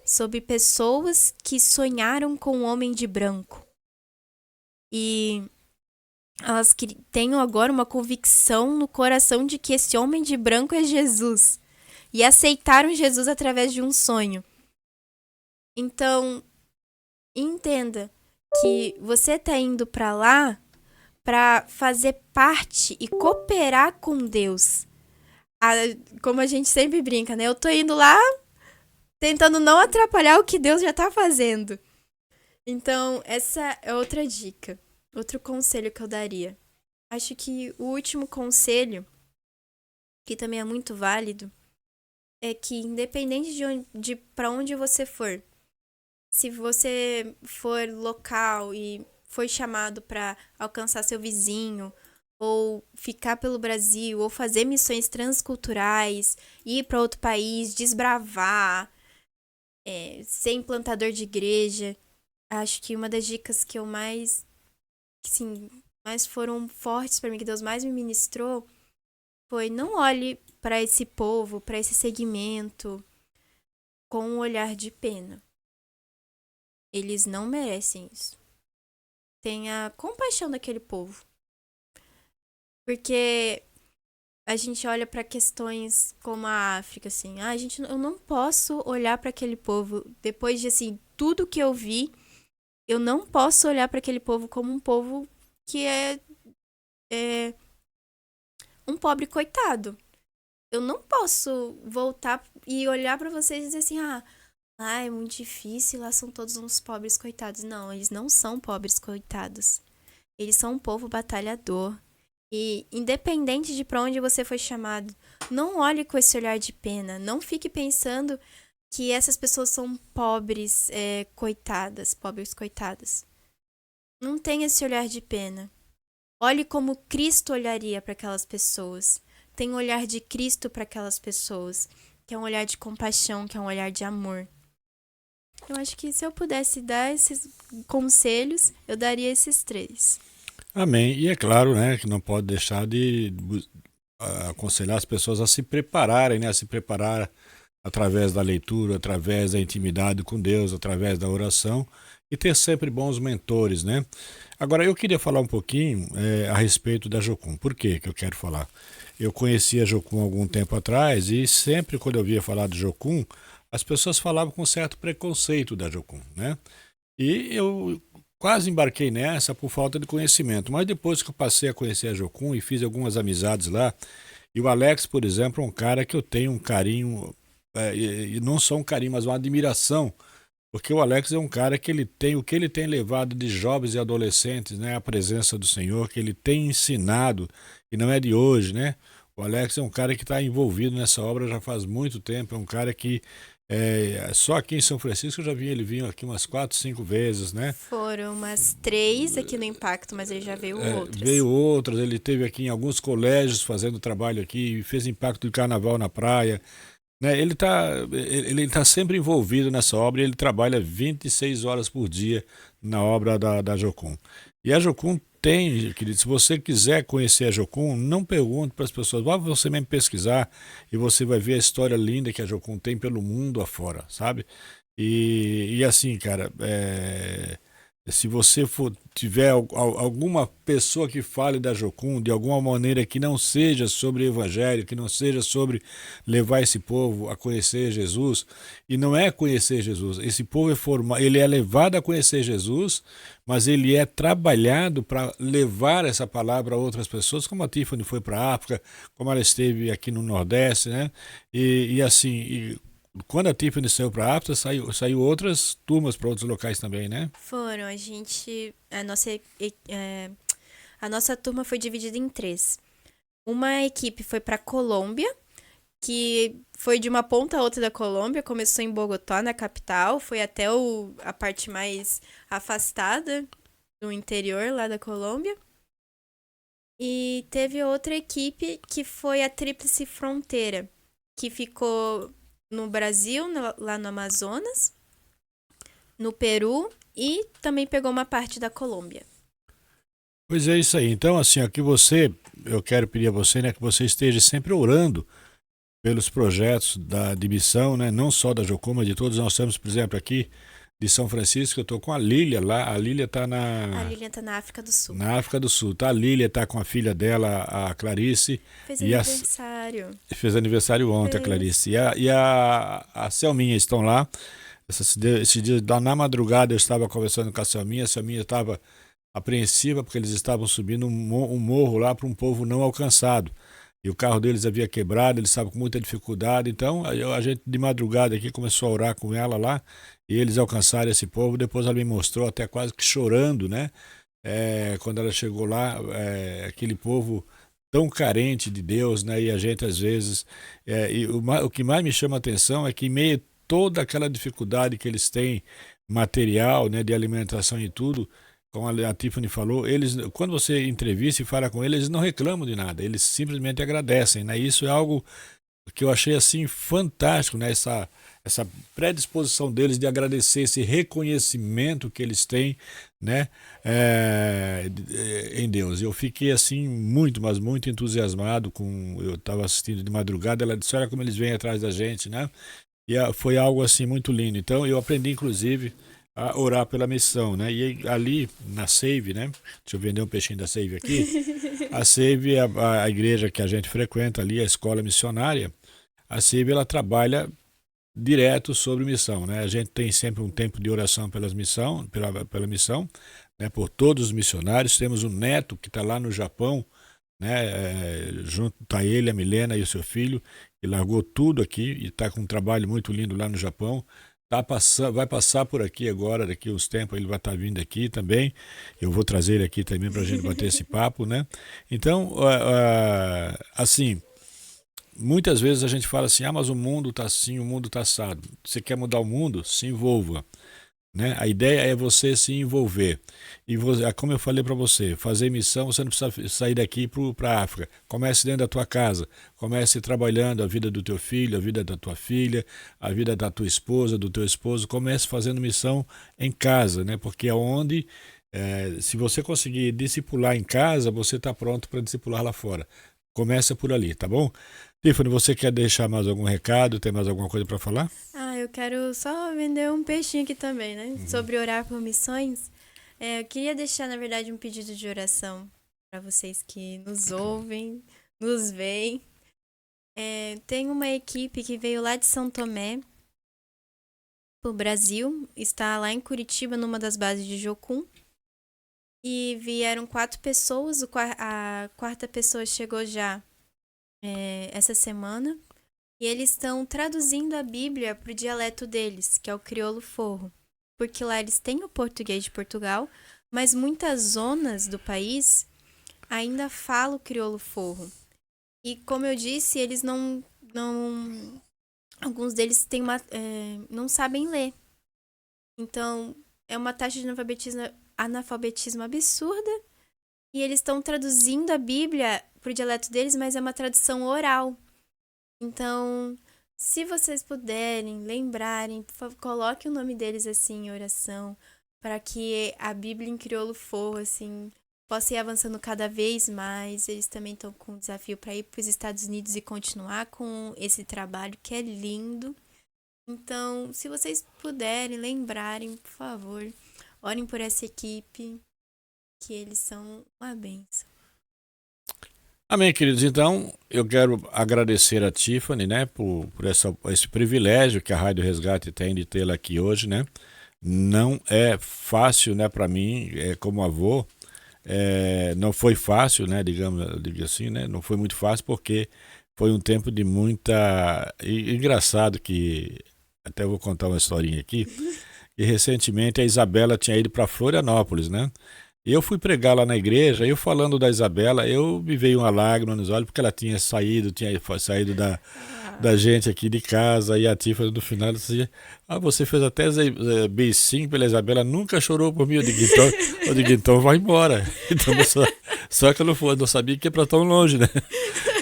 Sobre pessoas que sonharam com um homem de branco. E elas têm agora uma convicção no coração de que esse homem de branco é Jesus. E aceitaram Jesus através de um sonho. Então, entenda que você está indo para lá para fazer parte e cooperar com Deus. Como a gente sempre brinca, né? Eu tô indo lá tentando não atrapalhar o que Deus já tá fazendo. Então, essa é outra dica. Outro conselho que eu daria. Acho que o último conselho, que também é muito válido, é que independente de para onde você for, se você for local e foi chamado para alcançar seu vizinho, ou ficar pelo Brasil, ou fazer missões transculturais, ir para outro país, desbravar, ser implantador de igreja, acho que uma das dicas que eu mais foram fortes para mim, que Deus mais me ministrou, foi: não olhe para esse povo, para esse segmento, com um olhar de pena. Eles não merecem isso. Tenha compaixão daquele povo. Porque a gente olha para questões como a África, assim, eu não posso olhar para aquele povo depois de, assim, tudo que eu vi. Eu não posso olhar para aquele povo como um povo que é um pobre coitado. Eu não posso voltar e olhar para vocês e dizer assim: é muito difícil, lá são todos uns pobres coitados. Não, eles não são pobres coitados. Eles são um povo batalhador. E independente de para onde você foi chamado, não olhe com esse olhar de pena. Não fique pensando que essas pessoas são pobres coitadas. Não tenha esse olhar de pena. Olhe como Cristo olharia para aquelas pessoas. Tem um olhar de Cristo para aquelas pessoas, que é um olhar de compaixão, que é um olhar de amor. Eu acho que se eu pudesse dar esses conselhos, eu daria esses 3. Amém. E é claro, né, que não pode deixar de aconselhar as pessoas a se prepararem, né, a se preparar através da leitura, através da intimidade com Deus, através da oração, e ter sempre bons mentores, né? Agora, eu queria falar um pouquinho a respeito da Jocum. Por quê que eu quero falar? Eu conheci a Jocum há algum tempo atrás e sempre quando eu via falar de Jocum, as pessoas falavam com certo preconceito da Jocum, né? E eu quase embarquei nessa por falta de conhecimento, mas depois que eu passei a conhecer a Jocum e fiz algumas amizades lá, e o Alex, por exemplo, é um cara que eu tenho um carinho, e não só um carinho, mas uma admiração, porque o Alex é um cara que ele tem o que ele tem levado de jovens e adolescentes, né, à presença do Senhor, que ele tem ensinado, e não é de hoje, né? O Alex é um cara que está envolvido nessa obra já faz muito tempo, é um cara que só aqui em São Francisco eu já vi ele vir aqui umas 4, 5 vezes, né? Foram umas 3 aqui no Impacto, mas ele já veio outras. Veio outras, ele teve aqui em alguns colégios fazendo trabalho aqui, fez impacto de carnaval na praia, né? Ele tá sempre envolvido nessa obra e ele trabalha 26 horas por dia na obra da Jocum. E a Jocum tem, querido, se você quiser conhecer a Jocum, não pergunte para as pessoas, vá você mesmo pesquisar e você vai ver a história linda que a Jocum tem pelo mundo afora, sabe? E assim, cara, se você tiver alguma pessoa que fale da Jocum de alguma maneira que não seja sobre o Evangelho, que não seja sobre levar esse povo a conhecer Jesus, e não é conhecer Jesus, esse povo ele é levado a conhecer Jesus, mas ele é trabalhado para levar essa palavra a outras pessoas, como a Tiffany foi para a África, como ela esteve aqui no Nordeste, né? E assim, quando a Tiffany saiu para a África, saiu outras turmas para outros locais também, né? Foram, a nossa turma foi dividida em 3. Uma equipe foi para Colômbia, que foi de uma ponta a outra da Colômbia, começou em Bogotá, na capital, foi até a parte mais afastada do interior lá da Colômbia. E teve outra equipe que foi a Tríplice Fronteira, que ficou no Brasil, lá no Amazonas, no Peru e também pegou uma parte da Colômbia. Pois é isso aí. Então, assim, eu quero pedir a você, né, que você esteja sempre orando pelos projetos de missão, né, não só da Jocum, mas de todos. Nós temos, por exemplo, aqui de São Francisco, eu estou com a Lília lá. A Lília está A Lilian tá na África do Sul. na África do Sul. Tá? A Lília está com a filha dela, a Clarice. Fez E aniversário. fez aniversário ontem, a Fez. Clarice. A Selminha estão lá. Esse dia, na madrugada, eu estava conversando com a Selminha. A Selminha estava apreensiva porque eles estavam subindo um morro lá para um povo não alcançado. E o carro deles havia quebrado, eles estavam com muita dificuldade. Então a gente de madrugada aqui começou a orar com ela lá e eles alcançaram esse povo. Depois ela me mostrou até quase que chorando, né? Quando ela chegou lá, aquele povo tão carente de Deus, né? E a gente às vezes, o que mais me chama a atenção é que em meio a toda aquela dificuldade que eles têm material, né, de alimentação e tudo, como a Tiffany falou, eles, quando você entrevista e fala com eles não reclamam de nada, eles simplesmente agradecem, né? Isso é algo que eu achei assim fantástico, né? Essa predisposição deles de agradecer esse reconhecimento que eles têm, né? Em Deus. Eu fiquei assim muito, mas muito entusiasmado com. Eu estava assistindo de madrugada, ela disse: olha como eles vêm atrás da gente, né? E foi algo assim muito lindo. Então eu aprendi inclusive a orar pela missão, né? E ali na Save, né? Deixa eu vender um peixinho da Save aqui. A Save é a igreja que a gente frequenta ali, a escola missionária. A Save ela trabalha direto sobre missão, né? A gente tem sempre um tempo de oração pela missão, né? Por todos os missionários. Temos um neto que está lá no Japão, né? Junto tá ele, a Milena e o seu filho, que largou tudo aqui e está com um trabalho muito lindo lá no Japão. Vai passar por aqui agora, daqui uns tempos ele vai estar vindo aqui também. Eu vou trazer ele aqui também para a gente bater esse papo, né? Então, assim, muitas vezes a gente fala assim, mas o mundo está assim, o mundo está assado. Você quer mudar o mundo? Se envolva. Né? A ideia é você se envolver. E como eu falei para você, fazer missão, você não precisa sair daqui para a África. Comece dentro da tua casa. Comece trabalhando a vida do teu filho, a vida da tua filha, a vida da tua esposa, do teu esposo. Comece fazendo missão em casa, né? Porque é onde, se você conseguir discipular em casa, você está pronto para discipular lá fora. Começa por ali, tá bom? Tiffany, você quer deixar mais algum recado? Tem mais alguma coisa para falar? Eu quero só vender um peixinho aqui também, né? Sobre orar por missões. Eu queria deixar, na verdade, um pedido de oração para vocês que nos ouvem, nos veem. Tem uma equipe que veio lá de São Tomé pro Brasil, está lá em Curitiba, numa das bases de Jocum. E vieram 4 pessoas, a quarta pessoa chegou já essa semana. E eles estão traduzindo a Bíblia para o dialeto deles, que é o crioulo forro. Porque lá eles têm o português de Portugal, mas muitas zonas do país ainda falam o crioulo forro. E como eu disse, eles não alguns deles não sabem ler. Então, é uma taxa de analfabetismo absurda. E eles estão traduzindo a Bíblia pro dialeto deles, mas é uma tradução oral. Então, se vocês puderem, lembrarem, por favor, coloque o nome deles assim em oração, para que a Bíblia em crioulo forro, assim, possa ir avançando cada vez mais. Eles também estão com um desafio para ir para os Estados Unidos e continuar com esse trabalho que é lindo. Então, se vocês puderem, lembrarem, por favor, orem por essa equipe, que eles são uma bênção. Amém, queridos. Então, eu quero agradecer a Tiffany, né, por esse privilégio que a Rádio Resgate tem de tê-la aqui hoje, né? Não é fácil, né, para mim, como avô, não foi fácil, né, digamos assim, né? Não foi muito fácil porque foi um tempo de muita... engraçado que... Até vou contar uma historinha aqui. E recentemente a Isabela tinha ido para Florianópolis, né? E eu fui pregar lá na igreja, eu falando da Isabela, me veio uma lágrima nos olhos, porque ela tinha saído da gente aqui de casa, e a Tiffany no final disse, você fez até beicinho pela Isabela, nunca chorou por mim. Eu digo, então vai embora. Então, só que eu não sabia que ia pra tão longe, né?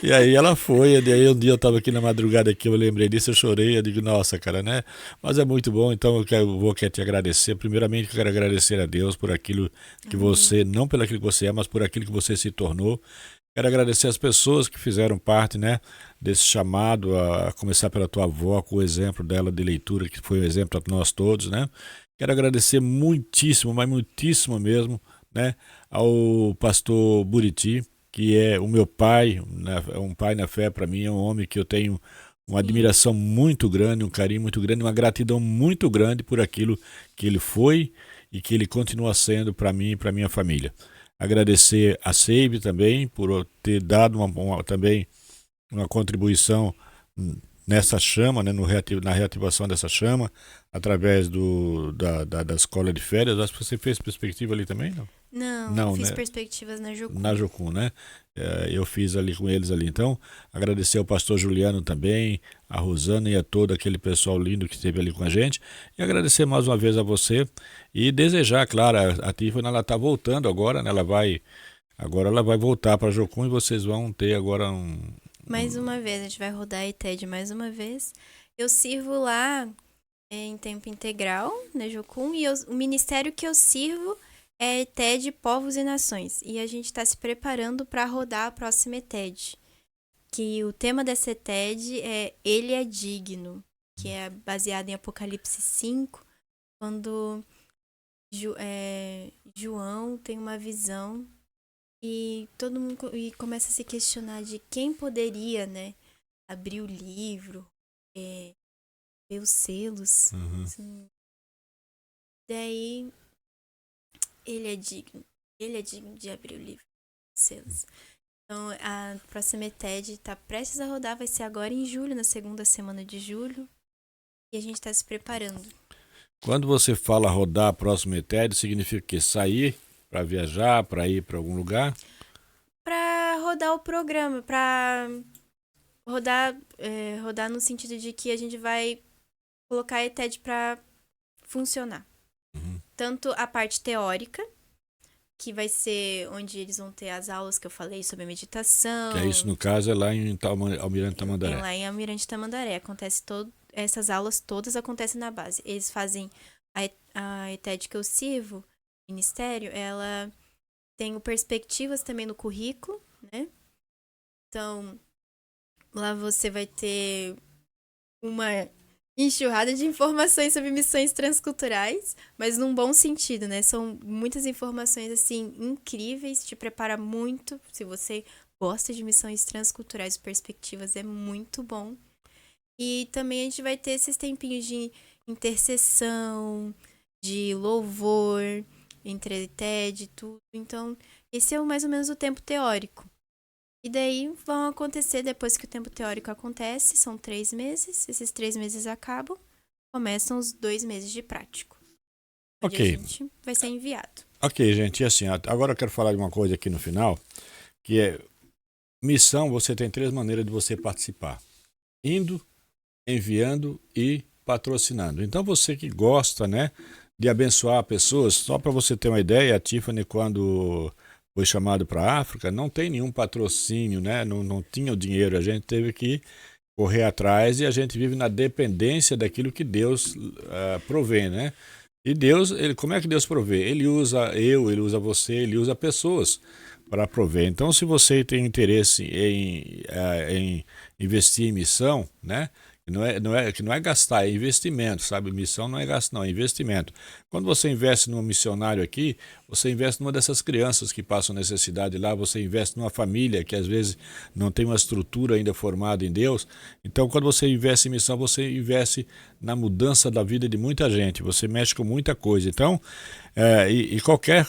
E aí ela foi, e aí um dia eu tava aqui na madrugada aqui, eu lembrei disso, eu chorei, eu digo, nossa, cara, né? Mas é muito bom, então vou querer te agradecer. Primeiramente, eu quero agradecer a Deus por aquilo que você, não pelo aquilo que você é, mas por aquilo que você se tornou. Quero agradecer as pessoas que fizeram parte, né, desse chamado, a começar pela tua avó, com o exemplo dela de leitura, que foi um exemplo para nós todos, né? Quero agradecer muitíssimo, mas muitíssimo mesmo, né, ao pastor Buriti, que é o meu pai, né, é um pai na fé para mim, é um homem que eu tenho uma admiração muito grande, um carinho muito grande, uma gratidão muito grande por aquilo que ele foi e que ele continua sendo para mim e para minha família. Agradecer a SEIB também por ter dado também uma contribuição nessa chama, né, na reativação dessa chama, através da escola de férias. Acho que você fez perspectiva ali também, não? Não, Não, fiz né? perspectivas na Jocum. Na Jocum, né? Eu fiz ali com eles ali. Então, agradecer ao pastor Juliano também, a Rosana e a todo aquele pessoal lindo que esteve ali com a gente. E agradecer mais uma vez a você e desejar, claro, a Tiffany, ela está voltando agora, né? Agora ela vai voltar para a Jocum e vocês vão ter agora Mais uma vez, a gente vai rodar a ITED mais uma vez. Eu sirvo lá em tempo integral, na Jocum, e o ministério que eu sirvo é ETED Povos e Nações. E a gente está se preparando para rodar a próxima ETED. Que o tema dessa ETED é Ele é Digno, que é baseado em Apocalipse 5, quando João tem uma visão e todo mundo começa a se questionar de quem poderia, né, abrir o livro, ver os selos. Uhum. Assim. Daí, ele é digno de abrir o livro, os selos. Então, a próxima ETED está prestes a rodar, vai ser agora em julho, na segunda semana de julho. E a gente está se preparando. Quando você fala rodar a próxima ETED, significa que sair para viajar, para ir para algum lugar? Para rodar o programa, para rodar no sentido de que a gente vai colocar a ETED para funcionar. Uhum. Tanto a parte teórica, que vai ser onde eles vão ter as aulas que eu falei sobre meditação. Que é isso, no caso, é lá em Almirante Tamandaré. É lá em Almirante Tamandaré. Essas aulas todas acontecem na base. Eles fazem a ETED que eu sirvo, ministério, ela tem perspectivas também no currículo, né? Então, lá você vai ter uma enxurrada de informações sobre missões transculturais, mas num bom sentido, né? São muitas informações, assim, incríveis, te prepara muito. Se você gosta de missões transculturais e perspectivas, é muito bom. E também a gente vai ter esses tempinhos de intercessão, de louvor. entre TED e tudo. Então, esse é mais ou menos o tempo teórico. E daí vão acontecer, depois que o tempo teórico acontece, são 3 meses. Esses 3 meses acabam, começam os 2 meses de prático. Onde Ok. a gente vai ser enviado. Ok, gente, e assim, agora eu quero falar de uma coisa aqui no final, que é missão. Você tem 3 maneiras de você participar: indo, enviando e patrocinando. Então você que gosta, né, de abençoar pessoas, só para você ter uma ideia, a Tiffany, quando foi chamado para a África, não tem nenhum patrocínio, né, não tinha o dinheiro, a gente teve que correr atrás, e a gente vive na dependência daquilo que Deus provê, né? E Deus, como é que Deus provê? Ele usa ele usa você, ele usa pessoas para prover. Então, se você tem interesse em investir em missão, né? Que não é gastar, é investimento, sabe? Missão não é gasto, não, é investimento. Quando você investe num missionário aqui, você investe numa dessas crianças que passam necessidade lá, você investe numa família que às vezes não tem uma estrutura ainda formada em Deus. Então, quando você investe em missão, você investe na mudança da vida de muita gente, você mexe com muita coisa. Então, e qualquer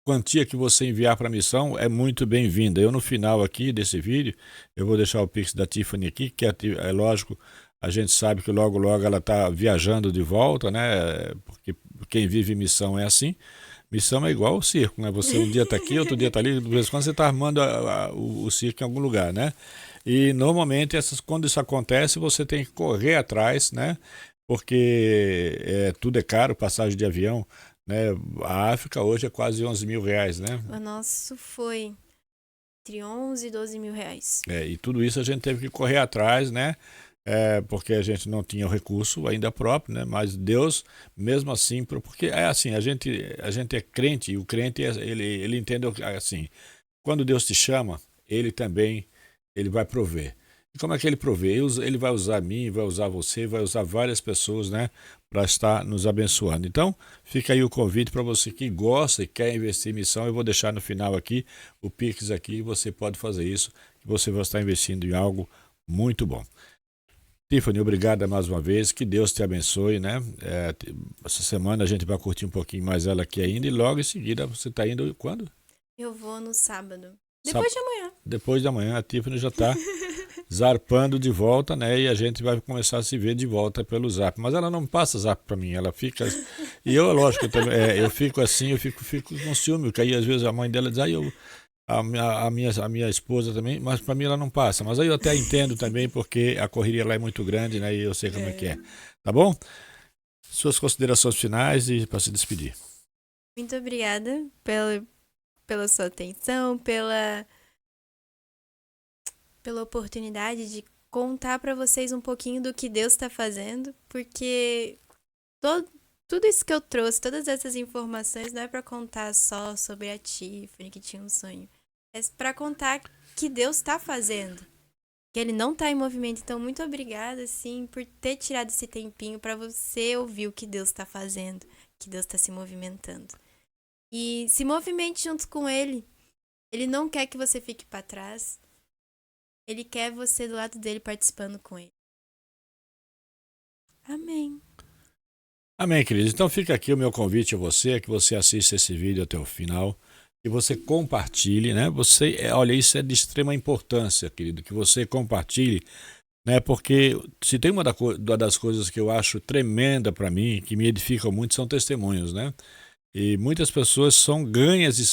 quantia que você enviar para a missão é muito bem-vinda. Eu, no final aqui desse vídeo, eu vou deixar o Pix da Tiffany aqui, que é lógico, a gente sabe que logo ela está viajando de volta, né? Porque quem vive missão é assim. Missão é igual ao circo, né? Você um dia está aqui, outro dia está ali, de vez em quando você está armando o circo em algum lugar, né? E normalmente quando isso acontece, você tem que correr atrás, né? Porque tudo é caro, passagem de avião, né? A África hoje é quase 11 mil reais, né? O nosso foi entre 11 e 12 mil reais. E tudo isso a gente teve que correr atrás, né? Porque a gente não tinha o recurso ainda próprio, né? Mas Deus, mesmo assim, porque é assim, a gente é crente, e o crente, ele entende assim, quando Deus te chama, ele também, ele vai prover. E como é que ele provê? Ele vai usar mim, vai usar você, vai usar várias pessoas, né, para estar nos abençoando. Então, fica aí o convite para você que gosta e quer investir em missão. Eu vou deixar no final aqui o Pix aqui, você pode fazer isso, que você vai estar investindo em algo muito bom. Tiffany, obrigada mais uma vez, que Deus te abençoe, né? Essa semana a gente vai curtir um pouquinho mais ela aqui ainda, e logo em seguida você está indo quando? Eu vou no sábado. Depois de amanhã. Depois de amanhã a Tiffany já está zarpando de volta, né? E a gente vai começar a se ver de volta pelo Zap. Mas ela não passa Zap para mim, ela fica... E eu, lógico, eu fico assim, eu fico com ciúme, porque aí às vezes a mãe dela diz, a minha esposa também, mas para mim ela não passa. Mas aí eu até entendo também, porque a correria lá é muito grande, né? E eu sei como é que é. Tá bom? Suas considerações finais e para se despedir. Muito obrigada pela sua atenção, pela oportunidade de contar para vocês um pouquinho do que Deus está fazendo, porque tudo isso que eu trouxe, todas essas informações, não é para contar só sobre a Tiffany que tinha um sonho, é para contar que Deus está fazendo, que Ele não está em movimento. Então, muito obrigada, assim, por ter tirado esse tempinho para você ouvir o que Deus está fazendo, que Deus está se movimentando. E se movimente junto com Ele. Ele não quer que você fique para trás. Ele quer você do lado dele, participando com ele. Amém. Amém, queridos. Então fica aqui o meu convite a você, que você assista esse vídeo até o final, que você compartilhe, né? Olha, isso é de extrema importância, querido, que você compartilhe, né? Porque se tem uma das coisas que eu acho tremenda para mim, que me edificam muito, são testemunhos, né? E muitas pessoas são ganhas e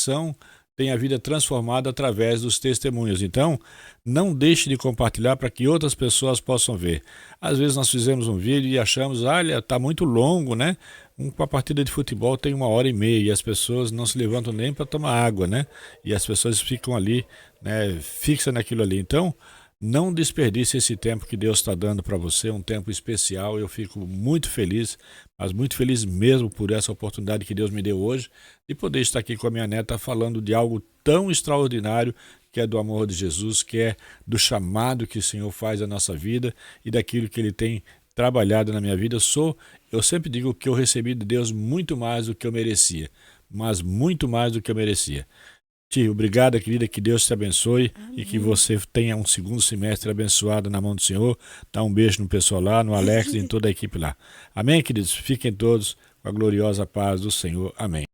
têm a vida transformada através dos testemunhos. Então, não deixe de compartilhar para que outras pessoas possam ver. Às vezes nós fizemos um vídeo e achamos, olha, está muito longo, né? Uma partida de futebol tem 1h30 e as pessoas não se levantam nem para tomar água, né? E as pessoas ficam ali, né, fixas naquilo ali. Então, não desperdice esse tempo que Deus está dando para você, um tempo especial. Eu fico muito feliz, mas muito feliz mesmo por essa oportunidade que Deus me deu hoje, de poder estar aqui com a minha neta falando de algo tão extraordinário, que é do amor de Jesus, que é do chamado que o Senhor faz à nossa vida e daquilo que Ele tem trabalhado na minha vida. Eu sempre digo que eu recebi de Deus muito mais do que eu merecia, mas muito mais do que eu merecia. Tia, obrigado, querida, que Deus te abençoe. Amém. E que você tenha um segundo semestre abençoado na mão do Senhor. Dá um beijo no pessoal lá, no Alex e em toda a equipe lá. Amém, queridos? Fiquem todos com a gloriosa paz do Senhor. Amém.